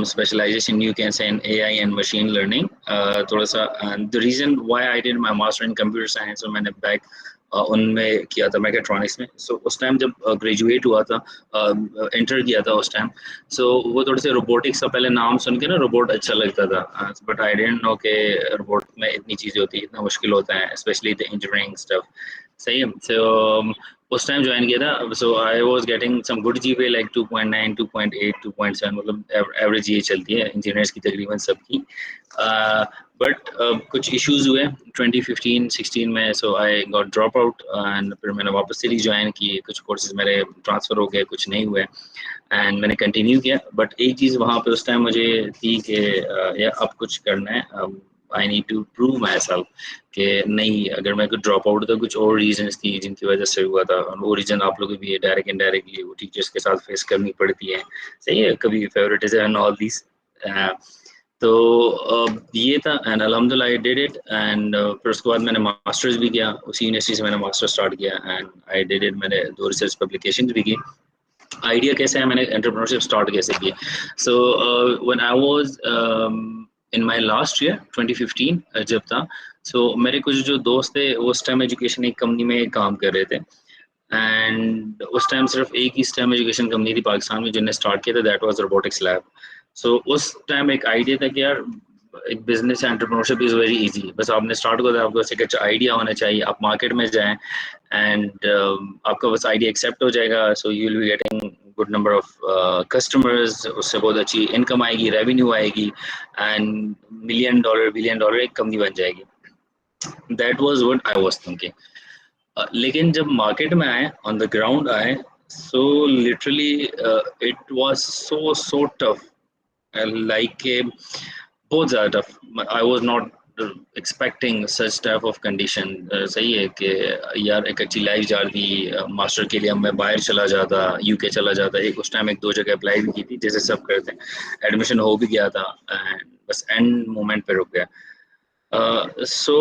specialization you can say in AI and machine learning. थोड़ा सा and the reason why I did my master in computer science और मैंने back उनमें किया था मैकेट्रॉनिक्स में. सो उस टाइम जब ग्रेजुएट हुआ था, इंटर किया था उस टाइम, सो वो थोड़े से रोबोटिक्स का पहले नाम सुन के ना रोबोट अच्छा लगता था, बट आई डिडंट नो के रोबोट में इतनी चीज़ें होती है, इतना मुश्किल होता है, स्पेशली द इंजीनियरिंग स्टफ. सही है. सो उस टाइम ज्वाइन किया था. So I was getting some good GPA like 2.9 2.8 2.7, मतलब एवरेज ये चलती है इंजीनियर्स की तकरीबन सबकी. बट कुछ इश्यूज हुए 2015-16 में, so I got drop out and फिर मैंने वापस से रिज्वाइन की. कुछ कोर्सेज मेरे ट्रांसफ़र हो गए, कुछ नहीं हुए, एंड मैंने कंटिन्यू किया. बट एक चीज़ वहाँ पे उस टाइम मुझे थी कि या अब कुछ करना है, I need to prove myself कि नहीं, अगर मैं कुछ ड्रॉप आउट, तो कुछ और रीजंस थी जिनकी वजह से हुआ था. और वो रीज़न आप लोगों को भी डायरेक्ट इनडायरेक्टली वो टीचर्स के साथ फेस करनी पड़ती है. सही है, कभी फेवरेटिज्म एंड ऑल दिस. तो ये था एंड अल्हम्दुलिल्लाह आई डिड इट. एंड फिर उसके बाद मैंने मास्टर्स भी किया, उसी यूनिवर्सिटी से मैंने मास्टर स्टार्ट किया एंड आई डिड इट. मैंने 2 रिसर्च पब्लिकेशन भी की. आइडिया कैसे है, मैंने एंटरप्रेन्योरशिप स्टार्ट कैसे की. So when I was in my last year 2015 जब था, सो मेरे कुछ जो दोस्त थे वो स्टेम एजुकेशन एक कंपनी में काम कर रहे थे. एंड उस टाइम सिर्फ एक ही स्टेम एजुकेशन कंपनी थी पाकिस्तान में जिन्हें स्टार्ट किया था, दैट वाज रोबोटिक्स लैब. सो उस टाइम एक आइडिया था कि यार एक business entrepreneurship is very easy. बस आपने स्टार्ट करा, आपको बस एक अच्छा आइडिया होना चाहिए, आप मार्केट में जाएं एंड आपका बस आइडिया एक्सेप्ट हो जाएगा. So you will be getting good number of customers, उससे बहुत अच्छी इनकम आएगी, रेवेन्यू आएगी, एंड $1 billion $1 billion एक कंपनी बन जाएगी. That was what I was thinking. लेकिन जब मार्केट में आए, ऑन द ग्राउंड आए, so literally it was so tough, like बहुत ज़्यादा tough. I was not expecting such type of condition. सही है कि यार एक अच्छी लाइफ जा रही थी, मास्टर के लिए मैं बाहर चला जाता, यूके चला जाता. एक उस टाइम 1-2 जगह अप्लाई भी की थी, जैसे सब करते हैं. एडमिशन हो भी गया था एंड बस एंड मोमेंट पे रुक गया. सो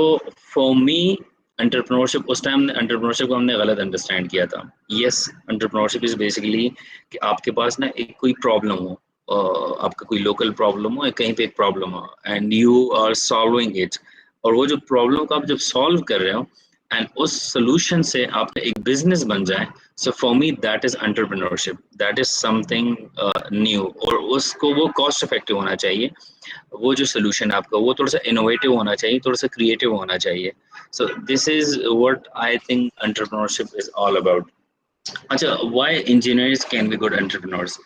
फॉर मी एंटरप्रेन्योरशिप, उस टाइम एंटरप्रेन्योरशिप को हमने गलत अंडरस्टैंड किया था. यस, एंटरप्रेन्योरशिप इज़ बेसिकली कि आपके पास ना एक कोई प्रॉब्लम हो, आपका कोई लोकल प्रॉब्लम हो या कहीं पे एक प्रॉब्लम हो and you are solving it. और वो जो प्रॉब्लम को आप जब सॉल्व कर रहे हो एंड उस सोल्यूशन से आपका एक बिजनेस बन जाए, सो for me that is entrepreneurship. That is something new. और उसको वो कॉस्ट इफेक्टिव होना चाहिए. वो जो सोल्यूशन है आपका वो थोड़ा सा इनोवेटिव होना चाहिए, थोड़ा सा क्रिएटिव होना चाहिए. सो this is what I think entrepreneurship is all about. अच्छा, why engineers can be good entrepreneurs?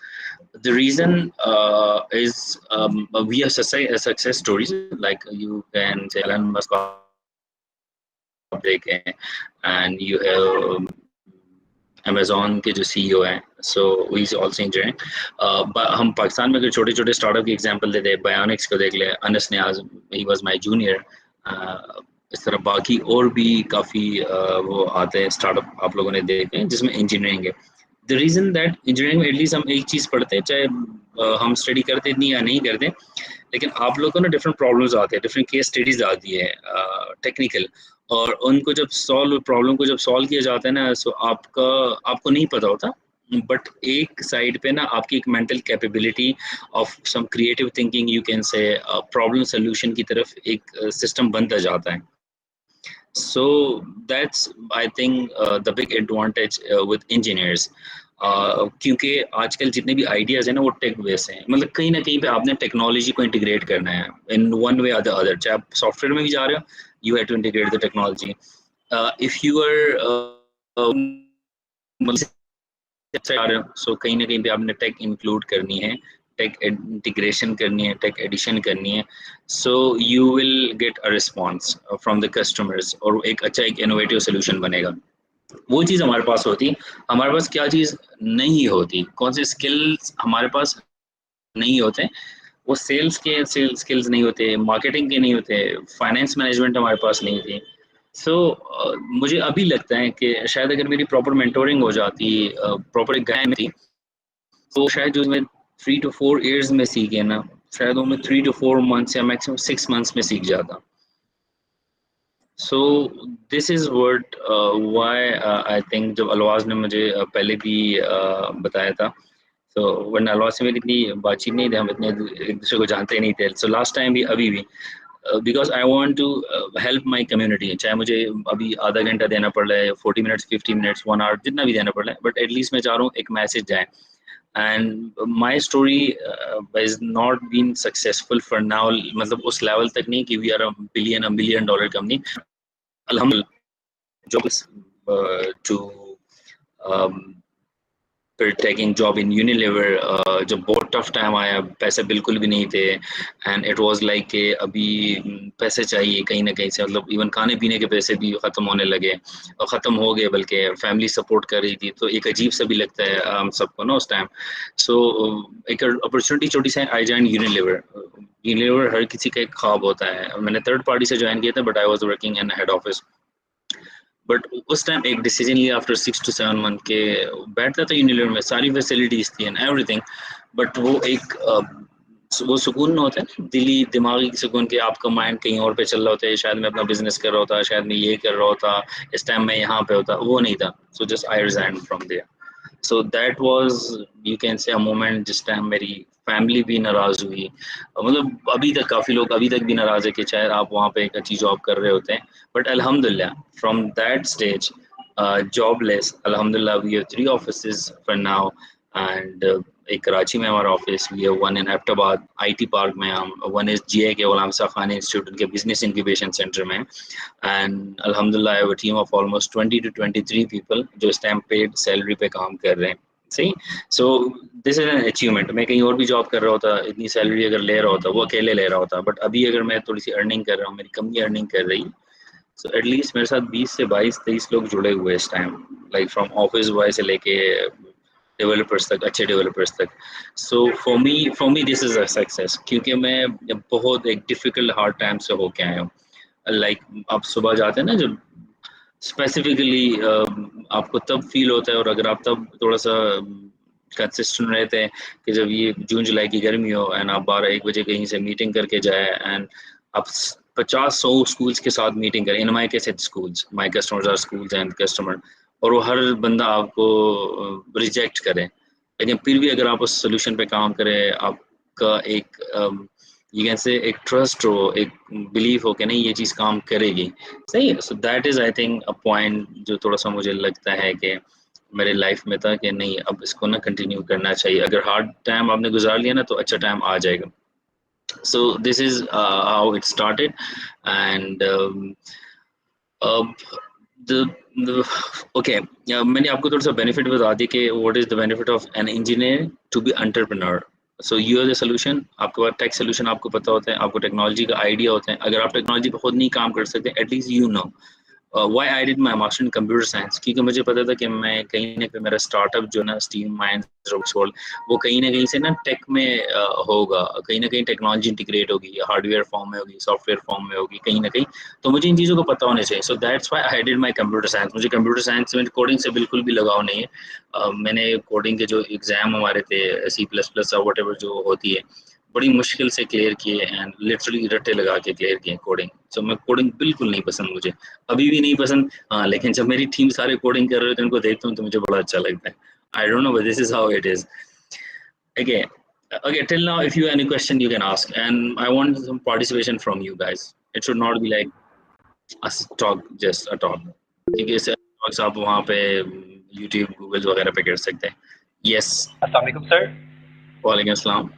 The reason is we have success stories, like you can say Elon Musk देखें, and you have Amazon के जो CEO हैं, so he is also engineering. हम पाकिस्तान में अगर छोटे छोटे स्टार्टअप की एग्जांपल दे दें, बायोनिक्स को देख ले, अनस नियाज, he was my junior. इस तरह बाकी और भी काफ़ी वो आते हैं स्टार्टअप आप लोगों ने देखे हैं जिसमें इंजीनियरिंग है. द रीज़न दैट इंजीनियरिंग में एटलीस्ट हम एक चीज़ पढ़ते हैं, चाहे हम स्टडी करते इतनी या नहीं करते, लेकिन आप लोगों को ना डिफरेंट प्रॉब्लम्स आते हैं, डिफरेंट केस स्टडीज आती है टेक्निकल, और उनको जब प्रॉब्लम को जब सॉल्व किया जाता है ना, सो आपको नहीं पता होता, बट एक साइड पे ना आपकी एक mental capability of some creative thinking, you can say problem solution की तरफ एक सिस्टम बनता जाता है. So that's I think the big advantage with engineers. क्योंकि आजकल जितने भी आइडियाज़ हैं ना वो टेक बेस हैं, मतलब कहीं ना कहीं पे आपने टेक्नोलॉजी को इंटीग्रेट करना है इन वन वे और द अदर. चाहे आप सॉफ्टवेयर में भी जा रहे हो, you have to integrate the technology. If you are जा रहे हो, सो कहीं ना कहीं पे आपने टेक इंक्लूड करनी है, टेक इंटीग्रेशन करनी है, टेक एडिशन करनी है. So you will get a response from the customers और एक अच्छा एक इनोवेटिव सोल्यूशन बनेगा. वो चीज़ हमारे पास होती. हमारे पास क्या चीज़ नहीं होती, कौन से स्किल्स हमारे पास नहीं होते, वो सेल्स के स्किल्स नहीं होते, मार्केटिंग के नहीं होते, फाइनेंस मैनेजमेंट हमारे पास नहीं थी. सो मुझे अभी लगता है कि शायद अगर मेरी प्रॉपर मेंटोरिंग हो जाती, प्रॉपर एक गाइड में थी, तो शायद जो मैं 3 to 4 years में सीखे ना, शायद वो मैं 3 to 4 months या मैक्सिमम 6 months में सीख जाता. सो this is word Y I think, जब अलवाज ने मुझे पहले भी बताया था, तो वरना लॉ से मेरी इतनी बातचीत नहीं थी, हम इतने एक दूसरे को जानते नहीं थे। सो लास्ट टाइम भी अभी भी because I want to help my community, चाहे मुझे अभी आधा घंटा देना पड़ रहा है, 40 मिनट्स 50 मिनट्स 1 आवर जितना भी देना पड़ रहा है, बट एटलीस्ट मैं चाह रहा हूँ एक मैसेज जाए। And my story is not been successful for now, मतलब उस लेवल तक नहीं कि we are a billion dollar company, अल्हम्दुलिल्लाह। जो टू फिर टेकिंग जॉब इन यूनिलीवर, जब बहुत टफ टाइम आया, पैसे बिल्कुल भी नहीं थे, एंड इट वाज लाइक के अभी पैसे चाहिए कहीं ना कहीं से, मतलब इवन खाने पीने के पैसे भी ख़त्म होने लगे और ख़त्म हो गए, बल्कि फैमिली सपोर्ट कर रही थी, तो एक अजीब सा भी लगता है हम सबको ना उस टाइम। सो एक अपॉर्चुनिटी छोटी सी आई जॉइन यूनिलीवर। यूनिलीवर हर किसी का एक ख्वाब होता है। मैंने थर्ड पार्टी से ज्वाइन किया था, but I was working in head office. But उस टाइम एक डिसीजन लिया आफ्टर 6 to 7 मंथ के, बैठता था यूनिलीवर में, सारी फैसिलिटीज थी एंड एवरीथिंग, बट वो एक वो सुकून ना होता है ना, दिली दिमागी सुकून के आपका माइंड कहीं और पे चल रहा होता है, शायद मैं अपना बिजनेस कर रहा होता, शायद मैं ये कर रहा होता, इस टाइम मैं यहाँ पे होता, वो नहीं था। So just I resign from there. So that was, you can say, a moment जिस टाइम मेरी फैमिली भी नाराज हुई। मतलब अभी तक काफी लोग अभी तक भी नाराज है कि शायद आप वहाँ पे एक अच्छी जॉब कर रहे होते हैं, बट अल्हम्दुलिल्लाह फ्रॉम दैट स्टेज जॉबलेस, अल्हम्दुलिल्लाह we have 3 offices for now, and एक कराची में हमारा office, we have one in Abbottabad IT park में, हम वन इज जीए के गुलाम शाह खान इंस्टीट्यूट के बिजनेस इंक्यूबेशन सेंटर में, एंड अल्हम्दुलिल्लाह I have a team of almost 20 to 23 people जो इस टाइम पेड सैलरी पे काम कर रहे हैं। सही। So this is an achievement. मैं कहीं और भी जॉब कर रहा होता, इतनी सैलरी अगर ले रहा होता, वो अकेले ले रहा होता, बट अभी अगर मैं थोड़ी सी अर्निंग कर रहा हूँ, मेरी कंपनी अर्निंग कर रही, सो एटलीस्ट मेरे साथ 20 से 22 23 लोग जुड़े हुए इस time, like from office boy से लेके डेवलपर्स तक, अच्छे डेवलपर्स तक। सो for me this is a success, क्योंकि मैं बहुत एक डिफिकल्ट हार्ड टाइम से होके आया हूँ। लाइक आप सुबह जाते हैं ना जब, स्पेसिफिकली आपको तब फील होता है, और अगर आप तब थोड़ा सा कंसिस्टेंट रहते हैं कि जब ये जून जुलाई की गर्मी हो एंड आप 12 1 बजे कहीं से मीटिंग करके जाए, एंड आप 50 100 स्कूल्स के साथ मीटिंग करें, in my case schools, my customers are schools and customer, और वो हर बंदा आपको रिजेक्ट करे, लेकिन फिर भी अगर आप उस सोल्यूशन पे काम करें, आपका एक यू कैन से एक ट्रस्ट हो, एक बिलीव हो कि नहीं ये चीज़ काम करेगी। सही है। सो that is I think a point जो थोड़ा सा मुझे लगता है कि मेरे लाइफ में था कि नहीं, अब इसको ना कंटिन्यू करना चाहिए, अगर हार्ड टाइम आपने गुजार लिया ना तो अच्छा टाइम आ जाएगा। So this is how it started, and the okay, मैंने आपको थोड़ा सा बेनिफिट बता दी कि what is the benefit of an engineer to be entrepreneur. So you are the solution, आपके पास टेक सोल्यूशन आपको पता होता है, आपको टेक्नोलॉजी का आइडिया होता है, अगर आप टेक्नोलॉजी पे खुद नहीं काम कर सकते, at least you know why I did my master in computer science, क्योंकि मुझे पता था कि मैं कहीं ना कहीं मेरा स्टार्टअप जो ना स्टीम माइंड्स रोबोट्स वर्ल्ड, वो कहीं ना कहीं से ना टेक में होगा, कहीं ना कहीं टेक्नोलॉजी इंटीग्रेट होगी, हार्डवेयर फॉर्म में होगी, सॉफ्टवेयर फॉर्म में होगी, कहीं ना कहीं, तो मुझे इन चीज़ों को पता होना चाहिए। So that's why I did my computer science. मुझे कंप्यूटर साइंस में कोडिंग से बिल्कुल भी लगाव नहीं है। मैंने कोडिंग के जो एग्जाम हमारे थे, C++ और वट एवर जो होती है, बड़ी मुश्किल से क्लियर किए, एंड लिटरली रट्टे लगा के क्लियर किए कोडिंग। सो मैं कोडिंग बिल्कुल नहीं पसंद मुझे, अभी भी नहीं पसंद। हाँ, लेकिन जब मेरी टीम सारे कोडिंग कर रहे होते हैं, उनको देखता हूँ तो मुझे बड़ा अच्छा लगता है। आई don't no, but this is how it is. Okay, okay. Till now, if you have any question, you can ask, and I want some participation from you guys. It should not be like us talk, just a talk. क्योंकि इसे talks आप वहाँ पे YouTube, Google वगैरह पे कर सकते हैं। Yes. अस्सलाम वालेकुम सर। वालेकुम अस्सलाम।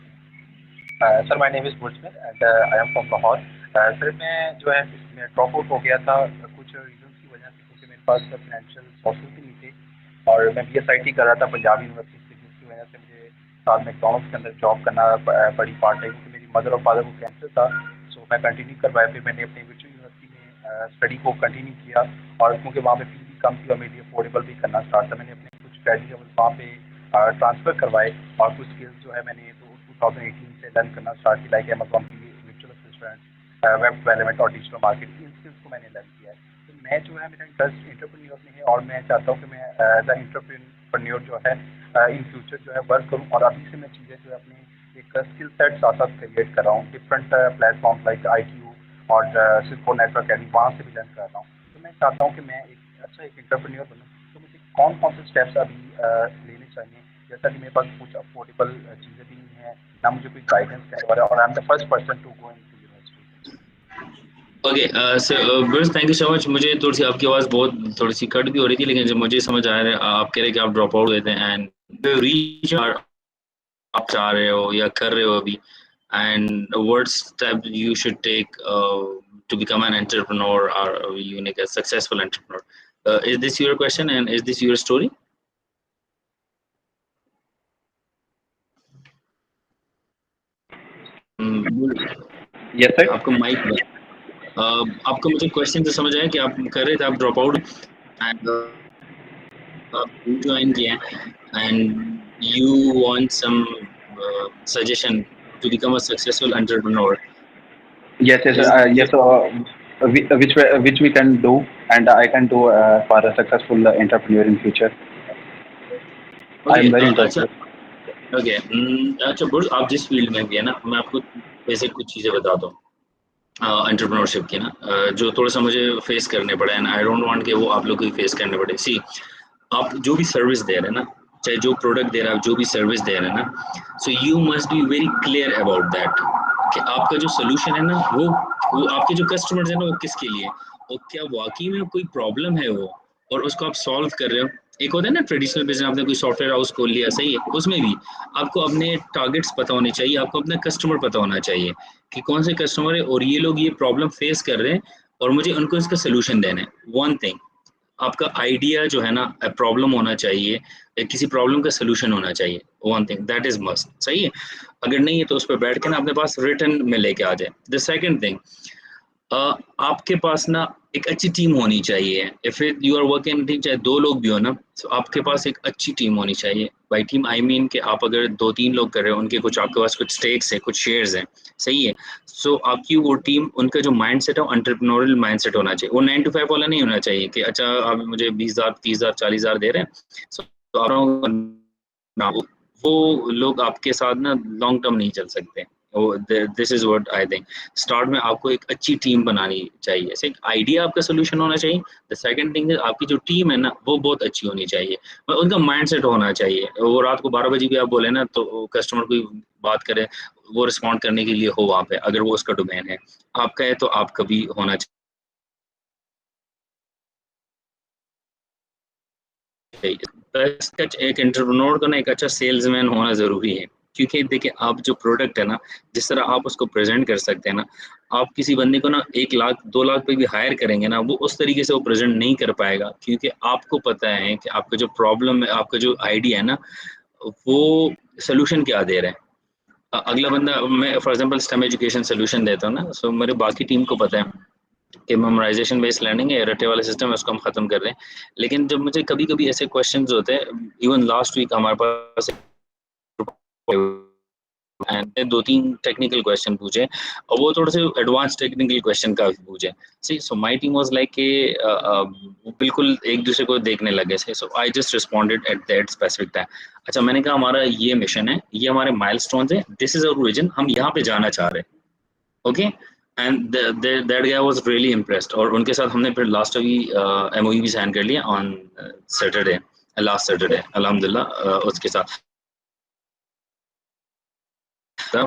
Sir my name is Muzammil and I am from Lahore. Sir मैं जो है इसमें ड्रॉप आउट हो गया था कुछ रीजंस की वजह से, क्योंकि मेरे पास फाइनेंशियल सोर्सेज भी नहीं थे, और मैं BSIT कर रहा था पंजाब यूनिवर्सिटी से, जिसकी वजह से मुझे साथ मैकडॉनल्ड्स के अंदर जॉब करना पड़ी पार्ट टाइम, क्योंकि मेरी मदर और फादर को कैंसर था। सो मैं कंटिन्यू करवाया, फिर मैंने अपनी वर्चुअल यूनिवर्सिटी में स्टडी को कंटिन्यू किया, और क्योंकि वहाँ पे फीस भी कम थी और मेरे लिए अफोर्डेबल भी करना स्टार्ट था, मैंने अपने कुछ क्रेडिट लेवल वहाँ पे ट्रांसफ़र करवाए, और कुछ स्किल्स जो है मैंने तो 2018 से लर्न करना स्टार्ट की, लाइक अमेज़ॉन की वर्चुअल असिस्टेंट, वेब डेवलपमेंट और डिजिटल मार्केटिंग, इन स्किल्स को मैंने लर्न किया है। तो मैं जो है, मेरा इंटरेस्ट एंटरप्रेन्योर में है, और मैं चाहता हूँ कि मैं एज अ एंटरप्रेन्योर जो है इन फ्यूचर जो है वर्क करूँ, और अभी से मैं चीज़ें जो है अपनी एक स्किल सेट साथ साथ क्रिएट कर रहा हूँ, डिफरेंट प्लेटफॉर्म्स लाइक ITU और सिस्को नेटवर्क एकेडमी, वहाँ से भी लर्न कर रहा हूँ। तो मैं चाहता हूँ कि मैं एक अच्छा एक एंटरप्रेन्योर बनूँ, तो मुझे कौन कौन से स्टेप्स अभी लेने चाहिए, जैसा कि मेरे पास कुछ अफोर्डेबल चीज़ें भी नहीं है, ना मुझे कोई गाइडेंस करने वाला, और I am the first person to go into university. Okay bros, thank you so much. मुझे थोड़ी सी आपकी आवाज़ बहुत थोड़ी सी कट भी हो रही थी, लेकिन जब मुझे समझ आ रहा है आप कह रहे हैं कि आप ड्रॉप आउट हुए थे एंड रीच आप चाह रहे हो या कर रहे हो अभी, and what step you should take to become an entrepreneur or unique a successful entrepreneur. Is this your question and is this your story? Yes sir. आपको माइक आपको मुझे क्वेश्चन तो समझ आया कि आप कर रहे थे, आप ड्रॉप आउट एंड ज्वाइन किया and you want some suggestion to become a successful entrepreneur. Yes, yes, Is yes. Which we can do, and I can do for a successful entrepreneur in future. I okay am very अच्छा, interested. Okay अच्छा बुर्ज, आप जिस field में भी है ना, मैं आपको बेसिक कुछ चीज़ें बताता हूँ एंटरप्रेन्योरशिप की ना, जो थोड़ा सा मुझे फेस करने पड़े एंड आई डोंट वांट कि वो आप लोग को फेस करने पड़े। सी, आप जो भी सर्विस दे रहे हैं ना, चाहे जो प्रोडक्ट दे रहे हैं, आप जो भी सर्विस दे रहे हैं ना, so you must be very clear about that कि आपका जो सोल्यूशन है ना, वो आपके जो कस्टमर्स हैं ना, वो किसके लिए, और क्या वाकई में कोई प्रॉब्लम है वो, और उसको आप सॉल्व कर रहे हो। एक होता है ना ट्रेडिशनल बिजनेस, आपने कोई सॉफ्टवेयर हाउस खोल लिया, सही है, उसमें भी आपको अपने टारगेट्स पता होने चाहिए, आपको अपना कस्टमर पता होना चाहिए कि कौन से कस्टमर है और ये लोग ये प्रॉब्लम फेस कर रहे हैं और मुझे उनको इसका सोल्यूशन देना है। वन थिंग, आपका आइडिया जो है ना, प्रॉब्लम होना चाहिए, किसी प्रॉब्लम का सोल्यूशन होना चाहिए। One thing that is must, सही है। अगर नहीं है तो उस पर बैठ के ना अपने पास रिटर्न में लेके आ जाए। द सेकंड थिंग, आपके पास ना एक अच्छी टीम होनी चाहिए। If you are working team, चाहे दो लोग भी हो ना, तो आपके पास एक अच्छी टीम होनी चाहिए। बाई टीम आई मीन कि आप अगर 2-3 लोग कर रहे हो, उनके कुछ आपके पास कुछ स्टेक्स है, कुछ शेयर्स हैं, सही है। सो आपकी वो टीम, उनका जो माइंडसेट है, एंटरप्रेन्योरियल माइंडसेट होना चाहिए। वो 9 to 5 वाला नहीं होना चाहिए कि अच्छा आप मुझे 20,000 30,000 40,000 दे रहे हैं, सो वो लोग आपके साथ ना लॉन्ग टर्म नहीं चल सकते। This is what I think. Start में आपको एक अच्छी टीम बनानी चाहिए, ऐसे एक आइडिया आपका सोल्यूशन होना चाहिए। द सेकंड थिंग, आपकी जो टीम है ना, वो बहुत अच्छी होनी चाहिए, उनका माइंडसेट होना चाहिए। वो रात को 12 बजे भी आप बोले ना, तो कस्टमर कोई बात करे, वो रिस्पॉन्ड करने के लिए हो वहाँ पे, अगर वो उसका डोमेन है। आपका है तो आपका भी होना चाहिए। एक एंटरप्रेन्योर का ना एक अच्छा सेल्समैन होना ज़रूरी है, क्योंकि देखिए आप जो प्रोडक्ट है ना, जिस तरह आप उसको प्रेजेंट कर सकते हैं ना, आप किसी बंदे को ना 1 लाख 2 लाख पे भी हायर करेंगे ना, वो उस तरीके से वो प्रेजेंट नहीं कर पाएगा, क्योंकि आपको पता है कि आपका जो प्रॉब्लम है, आपका जो आइडिया है ना, वो सोल्यूशन क्या दे रहे हैं। अगला बंदा, मैं for example stem education solution देता हूँ ना, सो मेरे बाकी टीम को पता है कि मेमोराइजेशन बेस्ड लर्निंग है, रटे वाला सिस्टम है, उसको हम खत्म कर रहे हैं। लेकिन जब मुझे कभी-कभी ऐसे क्वेश्चंस होते हैं, इवन लास्ट वीक हमारे पास एंड 2-3 टेक्निकल क्वेश्चन पूछे, और वो थोड़े से एडवांस टेक्निकल क्वेश्चन का पूछे। See, so my team was like कि बिल्कुल एक दूसरे को देखने लगे थे। So I just responded at that specific time. अच्छा, मैंने कहा हमारा ये मिशन है, ये हमारे माइलस्टोन्स है, दिस इज आवर विजन, हम यहाँ पे जाना चाह रहे हैं। Okay, and that guy was really impressed, और उनके साथ हमने फिर लास्ट अभी एमओयू भी साइन कर लिया ऑन सैटरडे, लास्ट सैटरडे अल्हम्दुलिल्लाह। उसके साथ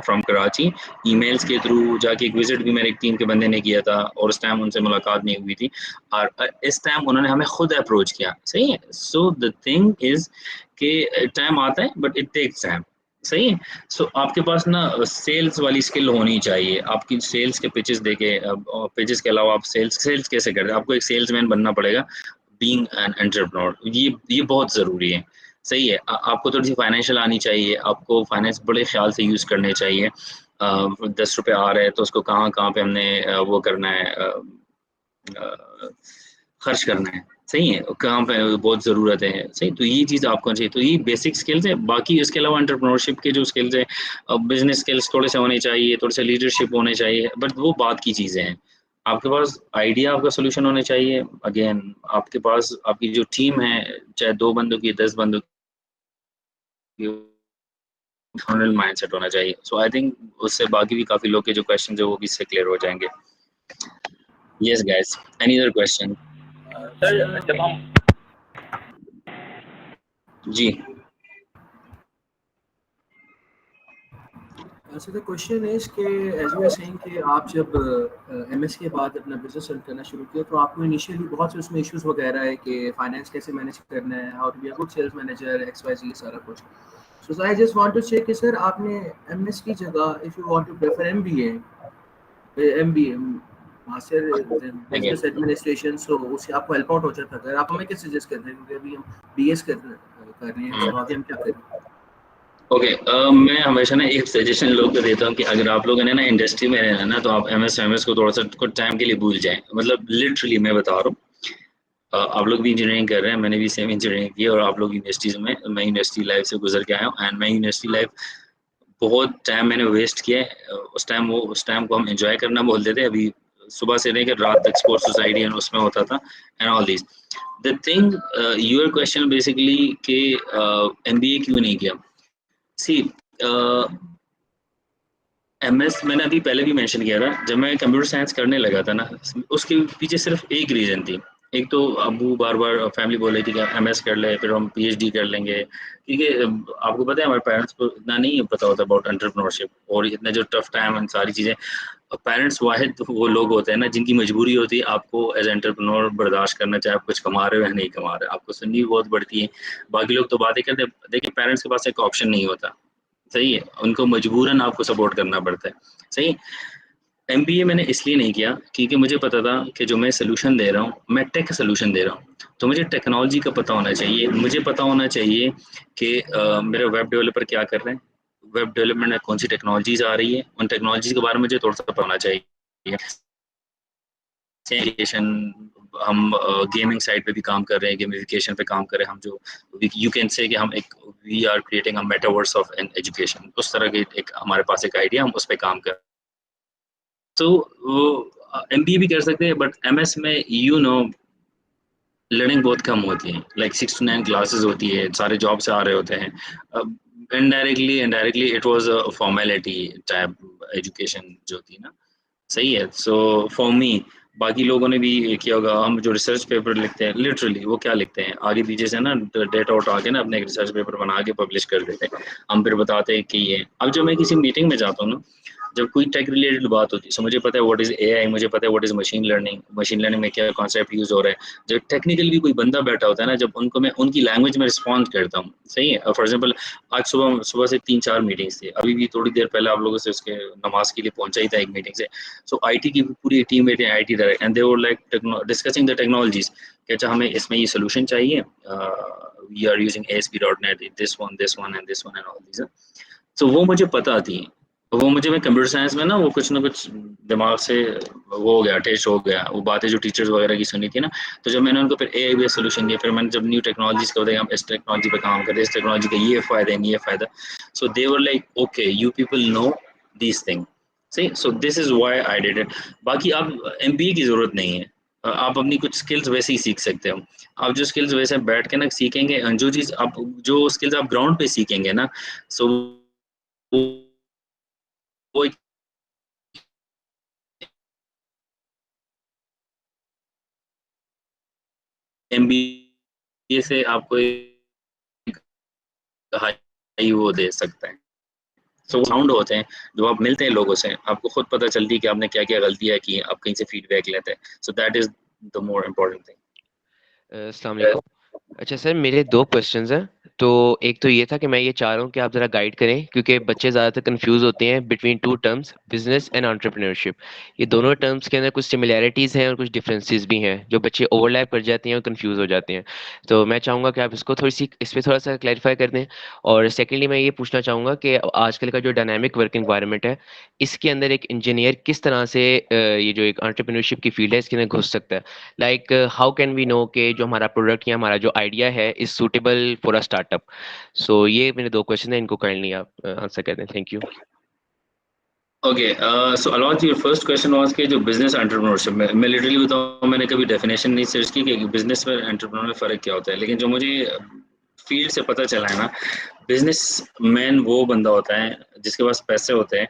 फ्रॉम कराची, ईमेल्स के थ्रू जाके एक विजिट भी मेरे एक टीम के बंदे ने किया था, और उस टाइम उनसे मुलाकात नहीं हुई थी, और इस टाइम उन्होंने हमें खुद अप्रोच किया, सही है। सो द थिंग इज कि टाइम आता है बट इट टेक्स टाइम, सही है। सो आपके पास ना सेल्स वाली स्किल होनी चाहिए। आपकी सेल्स के पिचेस देके, पिचेस के अलावा आप सेल्स कैसे करते हैं, आपको एक सेल्समैन बनना पड़ेगा बीइंग एन एंटरप्रेन्योर, ये बहुत ज़रूरी है, सही है। आपको थोड़ी सी फाइनेंशियल आनी चाहिए, आपको फाइनेंस बड़े ख्याल से यूज़ करने चाहिए। 10 रुपये आ रहे हैं तो उसको कहाँ कहाँ पे हमने वो करना है, खर्च करना है, सही है, कहाँ पे बहुत ज़रूरत है, सही। तो ये चीज़ आपको चाहिए, तो ये बेसिक स्किल्स है। बाकी इसके अलावा एंटरप्रेन्योरशिप के जो स्किल्स है, बिजनेस स्किल्स थोड़े से होने चाहिए, थोड़े से लीडरशिप होने चाहिए, बट वो बात की चीज़ें हैं। आपके पास आइडिया, आपका सोल्यूशन होने चाहिए। अगेन, आपके पास आपकी जो टीम है, चाहे 2 बंदों की, 10 बंदों की, माइंडसेट होना चाहिए। सो आई थिंक उससे बाकी भी काफ़ी लोग के जो क्वेश्चन है वो भी इससे क्लियर हो जाएंगे। Yes guys, any other question? Sir जब हम जी, So the question is कि as you were saying कि आप जब MS के बाद अपना बिजनेस रन करना शुरू किया तो आपको इनिशियली बहुत से उसमें इश्यूज वगैरह है कि फाइनेंस कैसे मैनेज करना है, how to be a good sales manager, XYZ सारा कुछ. So I just want to check कि सर आपने MS की जगह if you want to prefer MBA master Okay. Business administration, so उससे आपको हेल्प आउट हो जाता. अगर आप हमें क्या सजेस्ट कर रहे हैं, क्योंकि अभी हम BS कर रहे हैं, सो आगे हम क्या करें? ओके, मैं हमेशा ना एक सजेशन लोगों को देता हूँ कि अगर आप लोगों ने ना इंडस्ट्री में रहना ना, तो आप MS को थोड़ा सा कुछ टाइम के लिए भूल जाएं. मतलब लिटरली मैं बता रहा हूँ. आप लोग भी इंजीनियरिंग कर रहे हैं, मैंने भी सेम इंजीनियरिंग की है, और आप लोग यूनिवर्सिटीज़ में, मैं यूनिवर्सिटी लाइफ से गुजर के आया हूँ, एंड मैं यूनिवर्सिटी लाइफ बहुत टाइम मैंने वेस्ट किया है. उस टाइम को हम एंजॉय करना बोलते थे. अभी सुबह से लेकर रात तक स्पोर्ट्स सोसाइटी एंड उसमें होता था and all this. The thing, your question basically कि MBA क्यों नहीं किया. सी, MS मैंने अभी पहले भी मेंशन किया था, जब मैं कंप्यूटर साइंस करने लगा था ना, उसके पीछे सिर्फ एक रीज़न थी. एक तो अब्बू बार-बार फैमिली बोल रही थी कि MS कर ले, फिर हम PhD कर लेंगे. क्योंकि आपको पता है हमारे पेरेंट्स को इतना नहीं पता होता अबाउट एंटरप्रेन्योरशिप और इतना जो टफ टाइम एंड सारी चीज़ें. पेरेंट्स वाहिद वो लोग होते हैं ना जिनकी मजबूरी होती है आपको एज एंटरप्रेन्योर बर्दाश्त करना, चाहे आप कुछ कमा रहे हो या नहीं कमा रहे हो, आपको सुननी भी बहुत पड़ती है. बाकी लोग तो बातें करते हैं. देखिए, पेरेंट्स के पास एक ऑप्शन नहीं होता. सही है, उनको मजबूरन आपको सपोर्ट करना पड़ता है. सही है. MBA मैंने इसलिए नहीं किया क्योंकि मुझे पता था कि जो मैं सोल्यूशन दे रहा हूँ, मैं टेक सोल्यूशन दे रहा हूँ, तो मुझे टेक्नोलॉजी का पता होना चाहिए. मुझे पता होना चाहिए कि मेरे वेब डेवलपर क्या कर रहे हैं, वेब डेवलपमेंट में कौन सी टेक्नोलॉजीज आ रही है, उन टेक्नोलॉजीज के बारे में मुझे थोड़ा सा पता होना चाहिए. एजुकेशन, हम गेमिंग साइड पे भी काम कर रहे हैं, गेमिफिकेशन पे काम कर रहे हैं हम. जो यू कैन से कि हम एक we are creating a metaverse of an education, उस तरह के एक हमारे पास एक आइडिया, हम उस पे काम कर. तो वो MBA भी कर सकते हैं, बट MS में लर्निंग बहुत कम होती है. लाइक 6 to 9 क्लासेस होती है, सारे जॉब से आ रहे होते हैं. Indirectly it was a formality type education जो थी ना. सही है. सो फॉर मी, बाकी लोगों ने भी किया होगा. हम जो रिसर्च पेपर लिखते हैं, लिटरली वो क्या लिखते हैं, आगे पीछे से ना डेटा उठा के ना अपने एक रिसर्च पेपर बना के पब्लिश कर देते हैं. हम फिर बताते हैं कि ये. अब जब मैं किसी मीटिंग में जाता हूँ ना, जब कोई टेक रिलेटेड बात होती है, सो मुझे पता है व्हाट इज AI, मुझे पता है व्हाट इज मशीन लर्निंग में क्या कॉन्सेप्ट यूज हो रहा है. जब टेक्निकल भी कोई बंदा बैठा होता है ना, जब उनको मैं उनकी लैंग्वेज में रिस्पॉन्ड करता हूँ. सही है. फॉर एग्जाम्पल, आज सुबह सुबह से 3-4 मीटिंग्स थी, अभी भी थोड़ी देर पहले आप लोगों से उसके नमाज के लिए पहुंचा ही था एक मीटिंग से. सो IT की पूरी टीम में थे, IT direct, and they were like discussing the technologies कि अच्छा हमें इसमें ये सोल्यूशन चाहिए, we are using ASP.NET, this one and this one and all these. तो वो मुझे पता थी. वो मुझे, मैं कंप्यूटर साइंस में ना वो कुछ ना कुछ दिमाग से वो हो गया, टेस्ट हो गया, वो बातें जो टीचर्स वगैरह की सुनी थी ना. तो जब मैंने उनको फिर AI बेस्ड सोल्यूशन दिया, फिर मैंने जब न्यू टेक्नोलॉजीज का बताया, हम इस टेक्नोलॉजी पे काम करते हैं, इस टेक्नोलॉजी का ये फायदा है, ये फायदा. So they were like okay, you people know these thing. सही. So this is why I did it. बाकी अब MBA की जरूरत नहीं है. आप अपनी कुछ स्किल्स वैसे ही सीख सकते हो. आप जो स्किल्स वैसे बैठ के ना सीखेंगे, जो चीज़ आप, जो स्किल्स आप ग्राउंड पे सीखेंगे ना, सो वो MBA से आपको एक हाई वो दे सकता है. सो साउंड होते हैं, जब आप मिलते हैं लोगों से, आपको खुद पता चलती है कि आपने क्या क्या गलतियां की, आप कहीं से फीडबैक लेते हैं. So that is the more important अस्सलाम थिंग. वालेकुम। अच्छा सर, मेरे 2 क्वेश्चंस हैं। तो एक तो ये था कि मैं ये चाह रहा हूँ कि आप ज़रा गाइड करें, क्योंकि बच्चे ज़्यादातर कंफ्यूज होते हैं between 2 terms, business and entrepreneurship. ये दोनों टर्म्स के अंदर कुछ सिमिलैरिटीज़ हैं और कुछ डिफरेंसेस भी हैं, जो बच्चे ओवरलैप कर जाते हैं और कंफ्यूज हो जाते हैं। तो मैं चाहूँगा कि आप इसको थोड़ी सी इस पे थोड़ा सा क्लैरिफाई कर दें। और सेकेंडली मैं ये पूछना चाहूँगा कि आजकल का जो डायनामिक वर्क इन्वायरमेंट है, इसके अंदर एक इंजीनियर किस तरह से ये जो एक एंटरप्रेन्योरशिप की फील्ड है इसके अंदर घुस सकता है। Like how can we know कि जो हमारा प्रोडक्ट या हमारा जो आइडिया है is suitable for a startup. So ये मेरे 2 क्वेश्चन हैं, इनको काइंडली आप आंसर कर दें। Thank you. Okay, so a lot your first question was कि जो बिजनेस एंटरप्रेन्योरशिप में, मैं लिटरली बताऊं, मैंने कभी डेफिनेशन नहीं सर्च की कि बिजनेस में एंटरप्रेन्योर में फ़र्क क्या होता है. लेकिन जो मुझे फील्ड से पता चला है ना, बिजनेस मैन वो बंदा होता है जिसके पास पैसे होते हैं.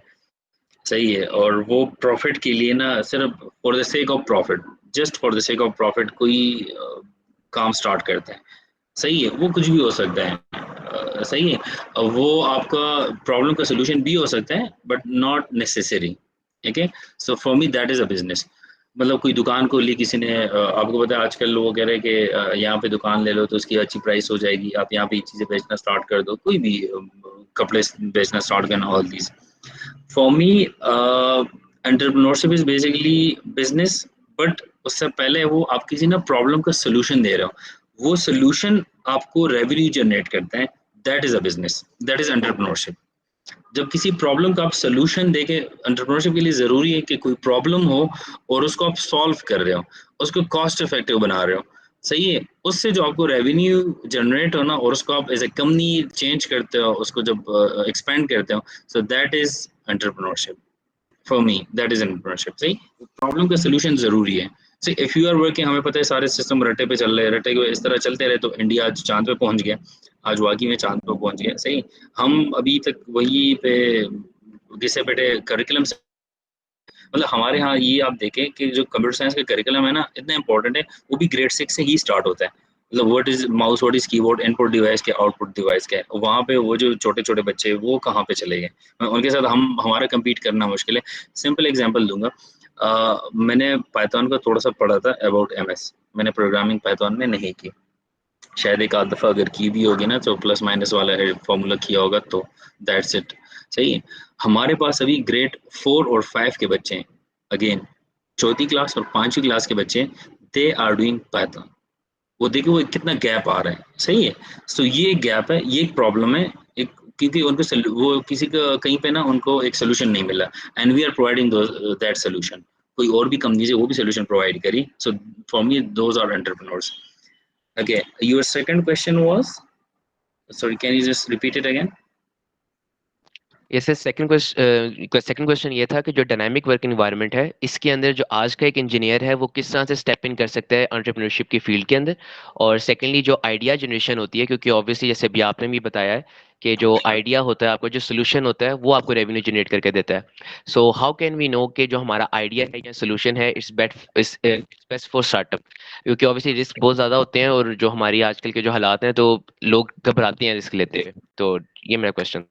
सही है. और वो प्रॉफिट के लिए ना, सिर्फ for the sake of profit, just for the sake of profit कोई काम स्टार्ट करते हैं. सही है. वो कुछ भी हो सकता है. सही है, वो आपका प्रॉब्लम का सोल्यूशन भी हो सकता है but not necessary. Okay, so for me that is a business. मतलब कोई दुकान को ली किसी ने, आपको पता है आजकल लोग कह रहे हैं कि यहाँ पे दुकान ले लो तो उसकी अच्छी प्राइस हो जाएगी, आप यहाँ पे ये चीज़ें बेचना स्टार्ट कर दो, कोई भी कपड़े बेचना स्टार्ट करना, all these. For me entrepreneurship is basically business, but उससे पहले वो आप किसी ना प्रॉब्लम का सोल्यूशन दे रहे हो, वो सोल्यूशन आपको रेवेन्यू जनरेट करता है, that is a business, that is entrepreneurship. जब किसी प्रॉब्लम का आप सोल्यूशन देके, एंटरप्रेन्योरशिप के लिए जरूरी है कि कोई प्रॉब्लम हो और उसको आप सॉल्व कर रहे हो, उसको कॉस्ट इफेक्टिव बना रहे हो, सही है, उससे जो आपको रेवेन्यू जनरेट हो ना, और उसको आप एज ए कंपनी चेंज करते हो, उसको जब एक्सपेंड करते हो, so that is entrepreneurship for me, that is entrepreneurship. सही, प्रॉब्लम का सोल्यूशन जरूरी है। सही, इफ यू आर वर्किंग, हमें पता है सारे सिस्टम रट्टे पे चल रहे हैं, रट्टे इस तरह चलते रहे तो इंडिया आज चांद पे पहुंच गया, आज वाकई में चांद पे पहुंच गया। सही, हम अभी तक वही पे घिसे बैठे करिकुलम से, मतलब हमारे यहाँ ये आप देखें कि जो कंप्यूटर साइंस का करिकुलम है ना, इतना इंपॉर्टेंट है, वो भी ग्रेड 6 से ही स्टार्ट होता है। मतलब what is mouse, what is keyboard, input device क्या, आउटपुट डिवाइस क्या है, वहाँ पे वो जो छोटे छोटे बच्चे वो कहाँ पे चले गए, उनके साथ हमारा कम्पीट करना मुश्किल है। सिंपल एग्जाम्पल दूंगा, मैंने पाइथन का थोड़ा सा पढ़ा था अबाउट MS, मैंने प्रोग्रामिंग पाइथन में नहीं की, शायद एक आध दफ़ा अगर की भी होगी ना तो प्लस माइनस वाला फॉर्मूला किया होगा, तो दैट्स इट। सही है, हमारे पास अभी ग्रेड 4 और 5 के बच्चे हैं, अगेन चौथी क्लास और 5वीं क्लास के बच्चे, दे आर डूइंग पाइथन। वो देखिए वो कितना गैप आ रहा है, सही है। सो ये गैप है, ये एक प्रॉब्लम है, एक, क्योंकि उनको वो किसी का कहीं पे ना उनको एक सोल्यूशन नहीं मिला, and we are providing that solution. कोई और भी कंपनी से वो भी सोल्यूशन प्रोवाइड करी, so for me those are entrepreneurs. Okay, your second question was, sorry, can you just repeat it again? ये सर सेकंड क्वेश्चन ये था कि जो डायनामिक वर्क एनवायरनमेंट है इसके अंदर जो आज का एक इंजीनियर है वो किस तरह से स्टेप इन कर सकता है एंटरप्रेन्योरशिप की फील्ड के अंदर। और सेकेंडली जो आइडिया जनरेशन होती है, क्योंकि ऑब्वियसली जैसे भी आपने भी बताया है कि जो आइडिया होता है, आपका जो सोल्यूशन होता है वो आपको रेवेन्यू जनरेट करके देता है। So how can we know कि जो हमारा आइडिया है या सोल्यूशन है इट्स बेस्ट फॉर स्टार्टअप, क्योंकि ऑब्वियसली रिस्क बहुत ज़्यादा होते हैं और जो हमारी आजकल के जो हालात हैं तो लोग घबराते हैं रिस्क लेते हैं। तो ये मेरा क्वेश्चन।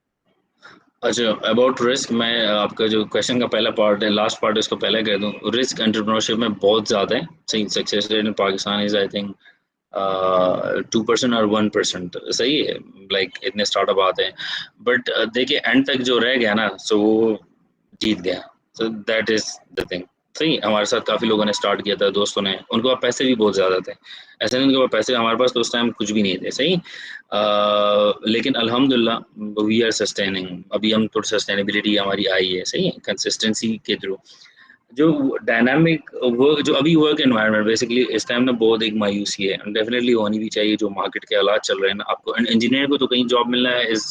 अच्छा, अबाउट रिस्क, मैं आपका जो क्वेश्चन का पहला पार्ट है, लास्ट पार्ट इसको पहले कह दूं, रिस्क एंटरप्रेन्योरशिप में बहुत ज़्यादा है। सही, success rate in Pakistan is I think 2% और 1%, सही है, लाइक इतने स्टार्टअप आते हैं, बट देखिए एंड तक जो रह गया ना, सो वो जीत गया, so that is the thing. सही, हमारे साथ काफ़ी लोगों ने स्टार्ट किया था, दोस्तों ने, उनके पास पैसे भी बहुत ज़्यादा थे, ऐसा नहीं उनके पास पैसे, हमारे पास तो उस टाइम कुछ भी नहीं थे। सही, लेकिन अल्हम्दुलिल्लाह वी आर सस्टेनिंग, अभी हम थोड़ी सस्टेनेबिलिटी हमारी आई है, सही है, कंसिस्टेंसी के थ्रू। जो डायनामिक वर्क, जो अभी वर्क एनवायरनमेंट बेसिकली इस टाइम ना बहुत एक मायूसी है, डेफिनेटली होनी भी चाहिए, जो मार्केट के हालात चल रहे हैं ना, आपको इंजीनियर को तो कहीं जॉब मिलना है इज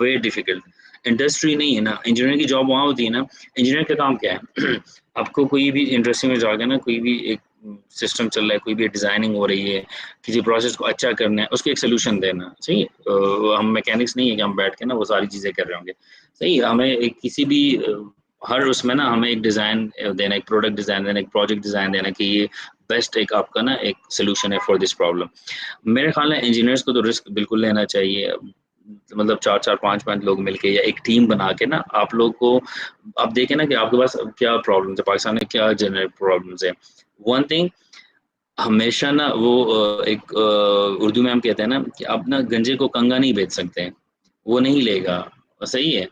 वे डिफिकल्ट, इंडस्ट्री नहीं है ना, इंजीनियर की जॉब वहाँ होती है ना। इंजीनियर का काम क्या है आपको कोई भी इंडस्ट्री में जाकर ना, कोई भी एक सिस्टम चल रहा है, कोई भी डिजाइनिंग हो रही है, किसी प्रोसेस को अच्छा करना है, उसको एक सोल्यूशन देना। सही है, हम मैकेनिक्स नहीं है कि हम बैठ के ना वो सारी चीज़ें कर रहे होंगे। सही है, हमें एक किसी भी हर उसमें ना हमें एक डिज़ाइन देना, एक प्रोडक्ट डिज़ाइन देना, एक प्रोजेक्ट डिज़ाइन देना कि ये बेस्ट एक आपका ना एक सोल्यूशन है फॉर दिस प्रॉब्लम। मेरे ख्याल में इंजीनियर्स को तो रिस्क बिल्कुल लेना चाहिए, मतलब 4-4 5-5 लोग मिलके या एक टीम बना के ना, आप लोग को, आप देखें ना कि आपके पास क्या प्रॉब्लम्स है, पाकिस्तान में क्या जनरल प्रॉब्लम्स है। वन थिंग, हमेशा ना वो एक उर्दू में हम कहते हैं ना कि आप ना गंजे को कंगा नहीं बेच सकते हैं, वो नहीं लेगा, सही है।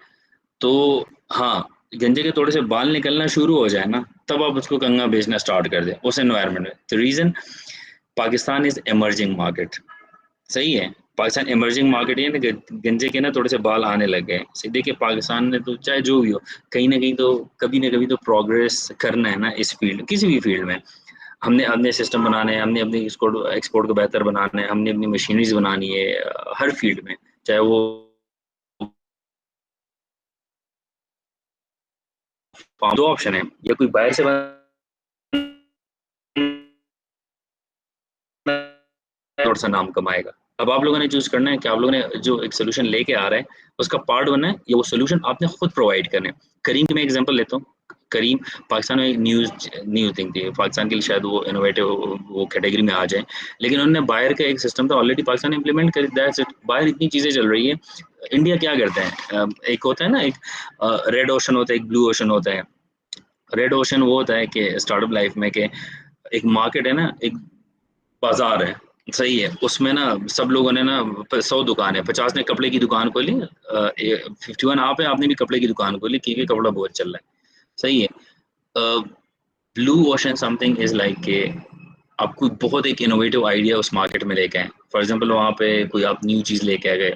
तो हाँ, गंजे के थोड़े से बाल निकलना शुरू हो जाए ना, तब आप उसको कंगा बेचना स्टार्ट कर दें उस एनवायरनमेंट में। The reason, Pakistan is emerging market, सही है, पाकिस्तान इमर्जिंग मार्केट है ना, गंजे के ना थोड़े से बाल आने लग गए। सीधे के पाकिस्तान ने तो चाहे जो भी हो, कहीं ना कहीं तो कभी ना कभी तो प्रोग्रेस करना है ना इस फील्ड, किसी भी फील्ड में। हमने अपने सिस्टम बनाने हैं, हमने अपने एक्सपोर्ट को बेहतर बनाना है, हमने अपनी मशीनरीज बनानी है, हर फील्ड में, चाहे वो दो ऑप्शन है, या कोई बाहर से और सा नाम कमाएगा। अब आप लोगों ने चूज करना है कि आप लोगों ने जो एक सोल्यूशन लेके आ रहा है उसका पार्ट बनना है, या वो सोल्यूशन आपने खुद प्रोवाइड करना है। करीम की मैं एग्जांपल लेता हूँ, करीम पाकिस्तान में न्यू थिंग थी, पाकिस्तान के लिए शायद वो इनोवेटिव वो कैटेगरी में आ जाए, लेकिन उन्होंने बायर का एक सिस्टम था ऑलरेडी पाकिस्तान ने इम्प्लीमेंट कर दिया है। बाहर इतनी चीज़ें चल रही है, इंडिया क्या करता है, एक होता है ना, एक रेड ओशन होता है, एक ब्लू ओशन होता है। रेड ओशन वो होता है कि स्टार्टअप लाइफ में कि एक मार्केट है ना, एक बाजार है, सही है, उसमें ना सब लोगों ने ना 100 दुकान है, 50 ने कपड़े की दुकान खोली, 51 आप है, आपने भी कपड़े की दुकान खोली क्योंकि कपड़ा बहुत चल रहा है, सही है। Blue ocean something is like के आप कोई बहुत एक इनोवेटिव आइडिया उस मार्केट में लेके आए, फॉर एग्जांपल वहाँ पे कोई आप न्यू चीज़ लेके आ गए,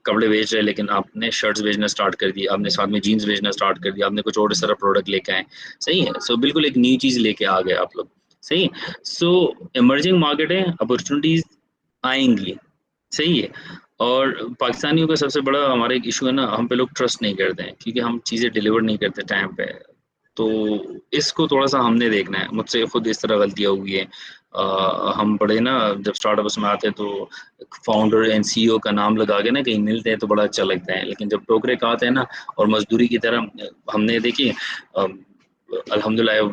कपड़े बेच रहे हैं लेकिन आपने शर्ट्स बेचना स्टार्ट कर दिया, आपने साथ में जीन्स बेचना स्टार्ट कर दिया, आपने कुछ और सारा प्रोडक्ट लेके आए, सही है, सो बिल्कुल एक न्यू चीज़ लेके आ गए आप लोग, सही है। सो इमर्जिंग मार्केट है, अपॉर्चुनिटीज आएंगी, सही है। और पाकिस्तानियों का सबसे बड़ा हमारा एक इशू है ना, हम पे लोग ट्रस्ट नहीं करते हैं क्योंकि हम चीज़ें डिलीवर नहीं करते टाइम पे, तो इसको थोड़ा-सा हमने देखना है, मुझसे खुद इस तरह गलतियाँ हुई है। हम बड़े ना जब स्टार्टअप्स में आते हैं तो फाउंडर एंड सीईओ का नाम लगा के ना कहीं मिलते हैं तो बड़ा अच्छा लगता है, लेकिन जब टोकरे खाते हैं ना और मज़दूरी की तरह हमने देखिए अल्हम्दुलिल्लाह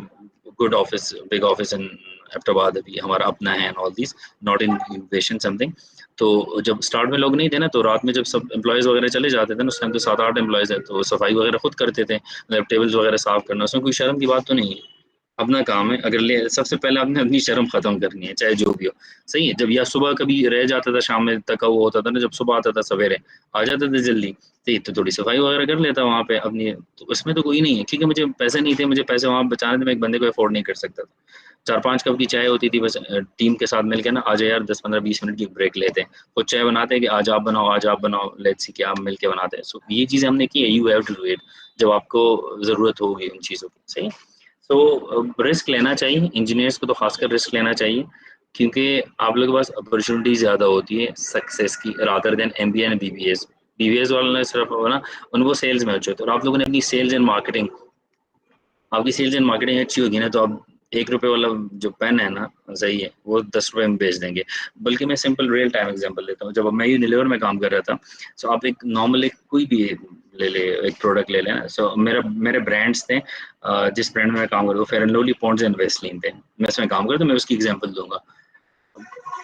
good office, big office in Abbottabad अभी हमारा अपना है and all this, not in इन्वेशन something. तो जब स्टार्ट में लोग नहीं थे ना, तो रात में जब सब एम्प्लॉइज़ वगैरह चले जाते थे ना, उस टाइम तो 7-8 एम्प्लॉइज़ हैं, तो सफाई वगैरह खुद करते थे, मतलब टेबल्स वगैरह साफ़ करना, उसमें कोई शर्म की बात तो नहीं है। अपना काम है, अगर ले सबसे पहले आपने अपनी शर्म ख़त्म करनी है, चाहे जो भी हो, सही है? जब या सुबह कभी रह जाता था, शाम में थका हुआ होता था ना, जब सुबह आता था सवेरे, आ जाते थे जल्दी, तो थोड़ी सफाई वगैरह कर लेता वहाँ पे अपनी, तो उसमें तो कोई नहीं है, क्योंकि मुझे पैसे नहीं थे, मुझे पैसे वहाँ बचाने थे, मैं एक बंदे को अफ़ोर्ड नहीं कर सकता था। 4-5 कप की चाय होती थी बस, टीम के साथ मिलके ना, "आजा यार 10-15-20 मिनट की ब्रेक लेते हैं।" खुद चाय बनाते हैं कि आज आप बनाओ, लेट्स सी क्या हम मिलके बनाते हैं। सो ये चीज़ें हमने की है, you have to do it जब आपको ज़रूरत होगी उन चीज़ों की, सही है? तो रिस्क लेना चाहिए, इंजीनियर्स को तो खासकर रिस्क लेना चाहिए, क्योंकि आप लोगों के पास अपॉर्चुनिटी ज़्यादा होती है सक्सेस की rather than MBA and BBS. BBS वालों ने सिर्फ वो ना उनको सेल्स में अच्छे होते हैं, और आप लोगों ने अपनी सेल्स एंड मार्केटिंग, आपकी सेल्स एंड मार्केटिंग अच्छी होगी ना, तो आप ₹1 वाला जो पेन है ना, सही है, वो ₹10 में बेच देंगे। बल्कि मैं सिंपल रियल टाइम एग्जांपल देता हूँ, जब मैं यूनिलीवर में काम कर रहा था, सो आप एक नॉर्मल एक कोई भी ले ले, एक प्रोडक्ट ले लें, सो मेरे ब्रांड्स थे, जिस ब्रांड में मैं काम कर रहा हूँ, fair and lovely, Pond's and Vaseline थे। मैं इसमें काम करता हूँ, मैं उसकी एग्जांपल दूँगा।